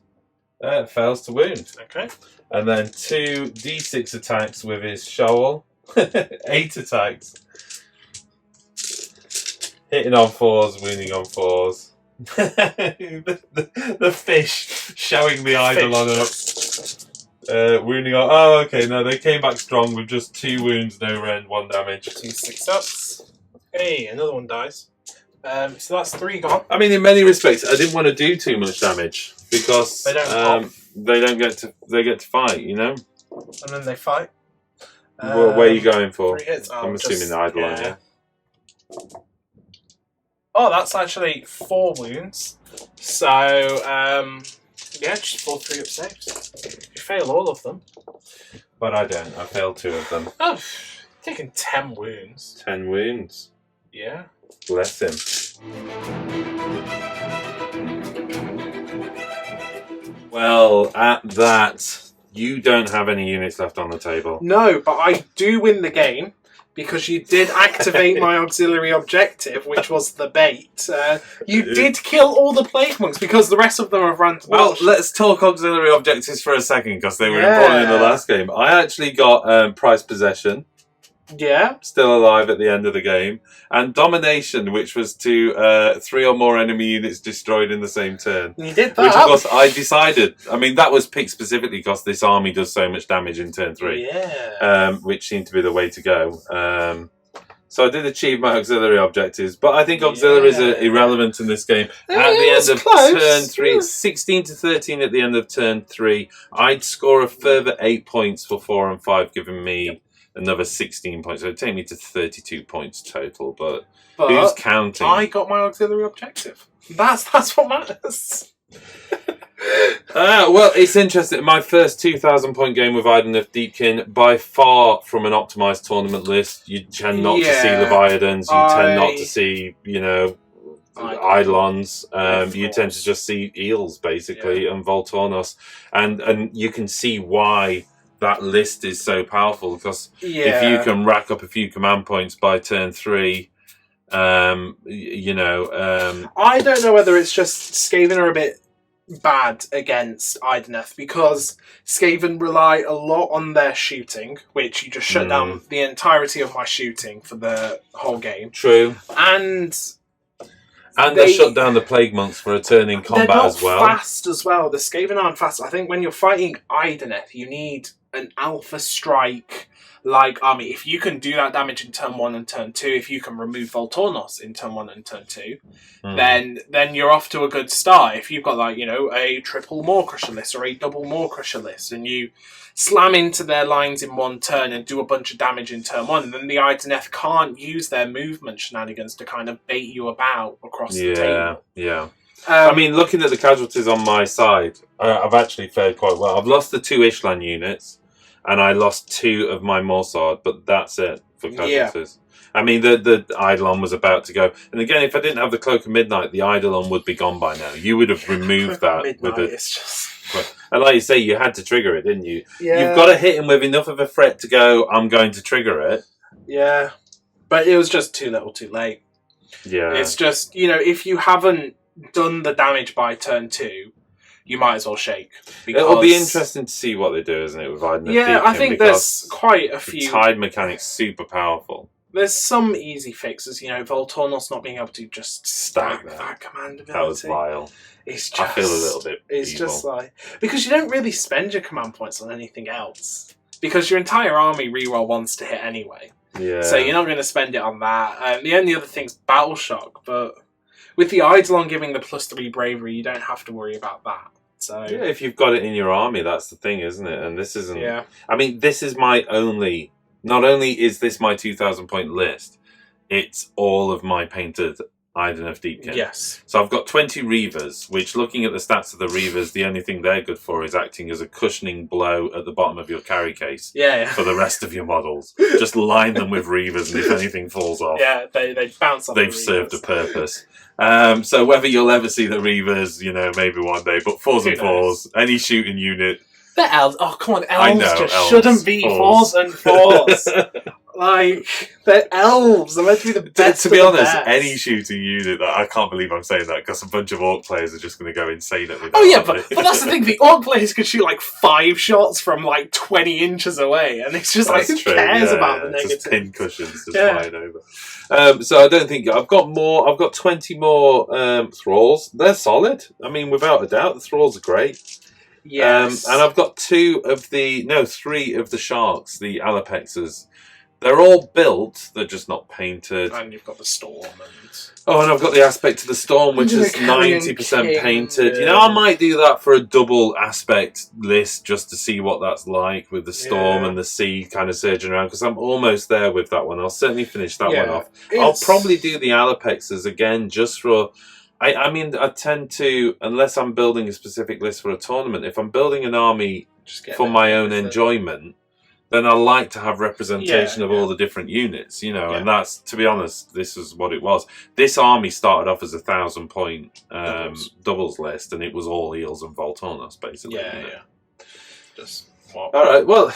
Speaker 1: Fails to wound.
Speaker 3: Okay.
Speaker 1: And then 2 D6 attacks with his shovel. 8 attacks. Hitting on 4s, wounding on 4s. the fish showing the Eidolon up. Wounding on... Oh, okay, no, they came back strong with just 2 wounds, no rend, 1 damage.
Speaker 3: 2 6-ups. Hey, another one dies. So that's 3 gone.
Speaker 1: I mean, in many respects, I didn't want to do too much damage because they get to fight, you know.
Speaker 3: And then they fight.
Speaker 1: Where are you going for?
Speaker 3: 3 hits.
Speaker 1: I'm assuming the Eidolon, yeah.
Speaker 3: Oh, that's actually 4 wounds. So, yeah, just 4 3-up saves. You fail all of them.
Speaker 1: But I don't. I failed 2 of them.
Speaker 3: Oh, taking 10 wounds.
Speaker 1: 10 wounds.
Speaker 3: Yeah.
Speaker 1: Bless him. Well, at that, you don't have any units left on the table.
Speaker 3: No, but I do win the game because you did activate my auxiliary objective, which was the bait. You did kill all the plague monks because the rest of them have run to battle.
Speaker 1: Well, let's talk auxiliary objectives for a second because they were important in the last game. I actually got prized possession.
Speaker 3: Yeah.
Speaker 1: Still alive at the end of the game. And domination, which was to 3 or more enemy units destroyed in the same turn.
Speaker 3: You did that.
Speaker 1: Which, of course, I decided. I mean, that was picked specifically because this army does so much damage in turn 3.
Speaker 3: Yeah.
Speaker 1: Which seemed to be the way to go. So I did achieve my auxiliary objectives. But I think auxiliaries are irrelevant in this game. At the end of turn 3, 16 to 13 at the end of turn 3, I'd score a further 8 points for 4 and 5, giving me another 16 points. So it'd take me to 32 points total, but
Speaker 3: But
Speaker 1: who's counting?
Speaker 3: I got my auxiliary objective. That's what matters.
Speaker 1: Well, it's interesting. My first 2,000 point game with Idoneth Deepkin, by far from an optimized tournament list. You tend not to see Leviathans. You tend not to see, Eidolons. You tend to just see Eels, basically, and Voltornos. And you can see why that list is so powerful, because if you can rack up a few command points by turn 3, I
Speaker 3: don't know whether it's just Skaven are a bit bad against Idoneth, because Skaven rely a lot on their shooting, which you just shut down the entirety of my shooting for the whole game.
Speaker 1: True.
Speaker 3: And
Speaker 1: they shut down the Plague Monks for a turn in combat as well.
Speaker 3: They're not fast as well. The Skaven aren't fast. I think when you're fighting Idoneth, you need an alpha strike like army. If you can do that damage in turn 1 and turn 2, if you can remove Voltornos in turn 1 and turn 2, then you're off to a good start. If you've got a triple Maw-Crusher list or a double Maw-Crusher list, and you slam into their lines in one turn and do a bunch of damage in turn 1, then the Idoneth can't use their movement shenanigans to kind of bait you about across the table.
Speaker 1: Yeah. I mean, looking at the casualties on my side, I've actually fared quite well. I've lost the 2 Ishlan units, and I lost 2 of my Morsard, but that's it for casualties. I mean, the Eidolon was about to go. And again, if I didn't have the Cloak of Midnight, the Eidolon would be gone by now. You would have removed that. And like you say, you had to trigger it, didn't you?
Speaker 3: Yeah.
Speaker 1: You've got to hit him with enough of a threat to go, I'm going to trigger it.
Speaker 3: Yeah. But it was just too little too late.
Speaker 1: Yeah.
Speaker 3: It's just, if you haven't done the damage by turn 2, you might as well shake.
Speaker 1: It'll be interesting to see what they do, isn't it, with Idoneth Deepkin?
Speaker 3: Yeah, I think there's quite a few.
Speaker 1: The tide mechanic's super powerful.
Speaker 3: There's some easy fixes, Voltornos not being able to just stack that command ability.
Speaker 1: That was vile.
Speaker 3: It's just,
Speaker 1: I feel a little bit
Speaker 3: It's
Speaker 1: evil.
Speaker 3: just because you don't really spend your command points on anything else. Because your entire army reroll wants to hit anyway.
Speaker 1: Yeah.
Speaker 3: So you're not going to spend it on that. The only other thing's Battle Shock, but with the Eidolon giving the +3 bravery, you don't have to worry about that. So
Speaker 1: yeah, if you've got it in your army, that's the thing, isn't it? And this isn't...
Speaker 3: Yeah.
Speaker 1: I mean, this is my only... Not only is this my 2,000 point list, it's all of my painted Idoneth Deepkin.
Speaker 3: Yes.
Speaker 1: So I've got 20 Reavers, which, looking at the stats of the Reavers, the only thing they're good for is acting as a cushioning blow at the bottom of your carry case for the rest of your models. Just line them with Reavers, and if anything falls off...
Speaker 3: Yeah, they bounce off.
Speaker 1: They've served a purpose. So whether you'll ever see the Reavers, maybe one day, but 4s and 4s, any shooting unit...
Speaker 3: The elves. Oh, come on. Elves
Speaker 1: elves,
Speaker 3: shouldn't be 4s and 4s. They're elves. They're meant to be the best.
Speaker 1: To be honest, any shooting unit, I can't believe I'm saying that, because a bunch of Orc players are just going to go insane at me.
Speaker 3: Oh, yeah, but that's the thing. The Orc players can shoot 5 shots from 20 inches away. And it's just who cares about the negative?
Speaker 1: Just pin cushions just flying over. So I don't think... I've got 20 more Thralls. They're solid. I mean, without a doubt, the Thralls are great.
Speaker 3: Yes.
Speaker 1: And I've got 3 of the Sharks, the Alapexes. They're all built, they're just not painted.
Speaker 3: And you've got the Storm.
Speaker 1: And I've got the Aspect of the Storm, which is 90% painted. I might do that for a double Aspect list, just to see what that's like, with the Storm and the Sea kind of surging around, because I'm almost there with that one. I'll certainly finish that one off. I'll probably do the Alapexes again, just for... I mean, I tend to, unless I'm building a specific list for a tournament, if I'm building an army for my own enjoyment, then I like to have representation of all the different units, and that's, to be honest, this is what it was. This army started off as a 1,000 point doubles list, and it was all Eels and Voltornos, basically. All right, well...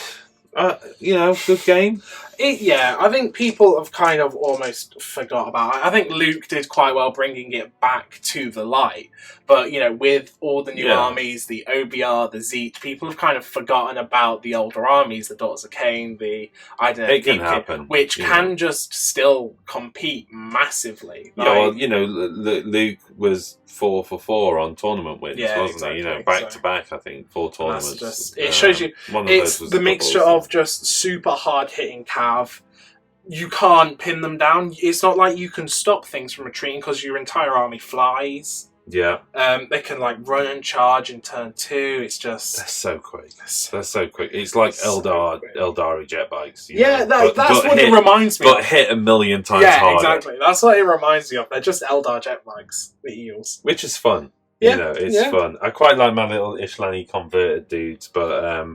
Speaker 1: good game.
Speaker 3: I think people have kind of almost forgot about it. I think Luke did quite well bringing it back to the light. But, with all the new armies, the OBR, the Zeet, people have kind of forgotten about the older armies, the Daughters of Cain, the Idoneth Deepkin, which can just still compete massively.
Speaker 1: Luke was 4 for 4 on tournament wins, wasn't he? Back to back, I think, 4 tournaments.
Speaker 3: It shows you, it's the mixture of just super hard-hitting cav. You can't pin them down. It's not like you can stop things from retreating because your entire army flies.
Speaker 1: Yeah.
Speaker 3: They can like run and charge in turn 2. It's just
Speaker 1: They're so quick. They're so quick. It's like Eldari jet bikes.
Speaker 3: Yeah, that's what it reminds me
Speaker 1: but
Speaker 3: of.
Speaker 1: hit a million times
Speaker 3: Yeah,
Speaker 1: harder.
Speaker 3: exactly. That's what it reminds me of. They're just Eldar jet bikes, the eels.
Speaker 1: Which is fun.
Speaker 3: Yeah,
Speaker 1: you know, it's fun. I quite like my little Ishlani converted dudes, but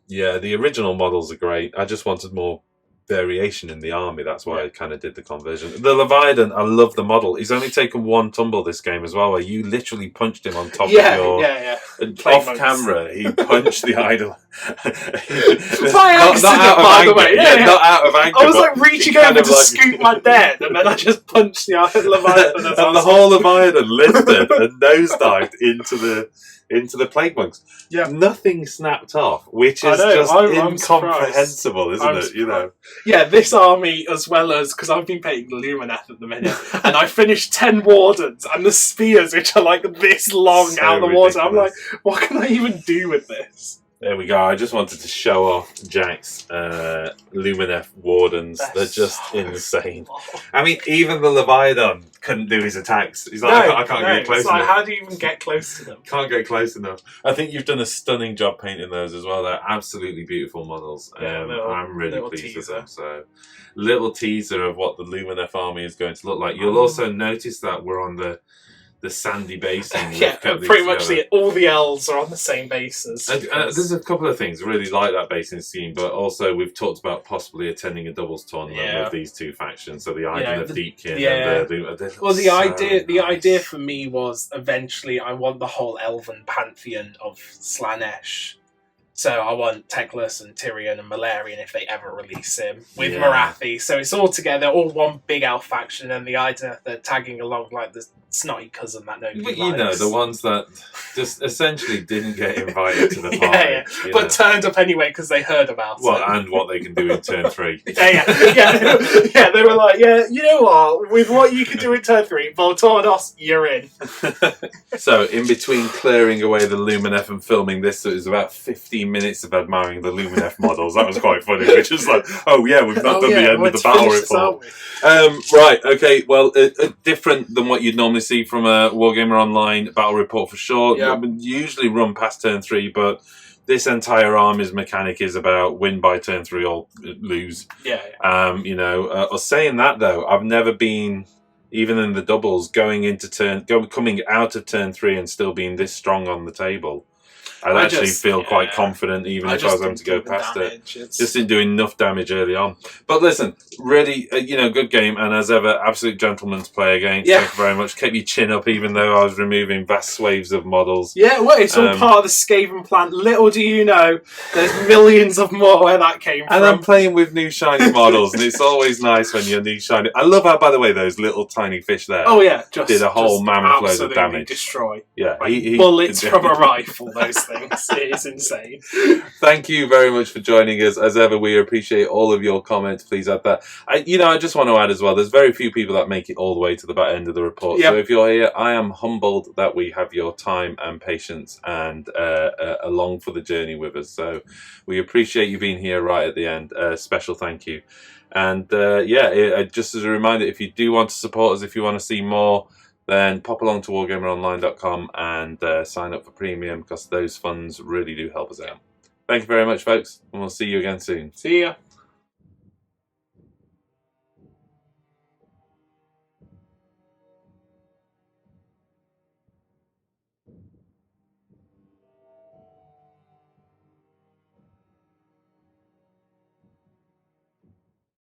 Speaker 1: yeah, the original models are great. I just wanted more variation in the army. That's why I kind of did the conversion. The Leviathan, I love the model. He's only taken one tumble this game as well, where you literally punched him on top of your... Off camera, he punched the idol.
Speaker 3: By accident, by the way.
Speaker 1: Not out of anger.
Speaker 3: I was like reaching over to scoop my dead, and then I just punched the Leviathan.
Speaker 1: And the whole Leviathan lifted and nosedived into the plague monks.
Speaker 3: Yeah,
Speaker 1: nothing snapped off, which is just incomprehensible, isn't it? You know.
Speaker 3: Yeah, this army, as well as because I've been playing Lumineth at the minute, and I finished 10 wardens and the spears, which are like this long
Speaker 1: So
Speaker 3: out of the water. I'm like,
Speaker 1: ridiculous.
Speaker 3: what can I even do with this?
Speaker 1: There we go. I just wanted to show off Jack's Lumineth Wardens. They're just
Speaker 3: so
Speaker 1: insane.
Speaker 3: cool.
Speaker 1: I mean, even the Leviathan couldn't do his attacks. He's like, I can't get close
Speaker 3: it's like,
Speaker 1: enough.
Speaker 3: how do you even get close to them?
Speaker 1: Can't get close enough. I think you've done a stunning job painting those as well. They're absolutely beautiful models. I'm really pleased with them. So, little teaser of what the Lumineth army is going to look like. You'll also notice that we're on the sandy basin.
Speaker 3: Pretty much all the elves are on the same basis.
Speaker 1: There's a couple of things I really like that basin scheme, but also we've talked about possibly attending a doubles tournament with these two factions. So the Idoneth Deepkin and
Speaker 3: the idea for me was eventually I want the whole elven pantheon of Slanesh. So I want Teclis and Tyrion and Malarian if they ever release him with Marathi. So it's all together, all one big elf faction, and the Idoneth they're tagging along like the snotty cousin that nobody likes.
Speaker 1: You know, the ones that just essentially didn't get invited to the party.
Speaker 3: But turned up anyway because they heard about it.
Speaker 1: And what they can do in turn 3.
Speaker 3: Yeah, they were like, you know what, with what you can do in turn 3, Voltornos, you're in.
Speaker 1: So, in between clearing away the Lumineth and filming this, it was about 15 minutes of admiring the Lumineth models. That was quite funny. Which is like, we've not done the end of the battle report. Right, okay, well, different than what you'd normally see from a Wargamer Online battle report for sure.
Speaker 3: Yeah.
Speaker 1: We usually run past turn 3, but this entire army's mechanic is about win by turn 3 or lose. Saying that though, I've never been, even in the doubles, coming out of turn 3 and still being this strong on the table. I actually feel quite confident, even if I was going to go past it. Just didn't do enough damage early on. But listen, really, good game, and as ever, absolute gentleman's play again.
Speaker 3: Yeah.
Speaker 1: Thank you very much. Kept your chin up, even though I was removing vast swathes of models.
Speaker 3: Yeah, well, it's all part of the Skaven plan. Little do you know, there's millions of more where that came from.
Speaker 1: And I'm playing with new shiny models, and it's always nice when you're new shiny. I love how, by the way, those little tiny fish there did a whole mammoth load of damage.
Speaker 3: Destroy.
Speaker 1: Yeah,
Speaker 3: like bullets from a rifle, those things. It is insane.
Speaker 1: Thank you very much for joining us. As ever, we appreciate all of your comments. Please add that. I just want to add as well, there's very few people that make it all the way to the back end of the report. Yep. So if you're here, I am humbled that we have your time and patience and along for the journey with us. So we appreciate you being here right at the end. Special thank you. And just as a reminder, if you do want to support us, if you want to see more, then pop along to wargameronline.com and sign up for premium, because those funds really do help us out. Thank you very much, folks, and we'll see you again soon.
Speaker 3: See ya.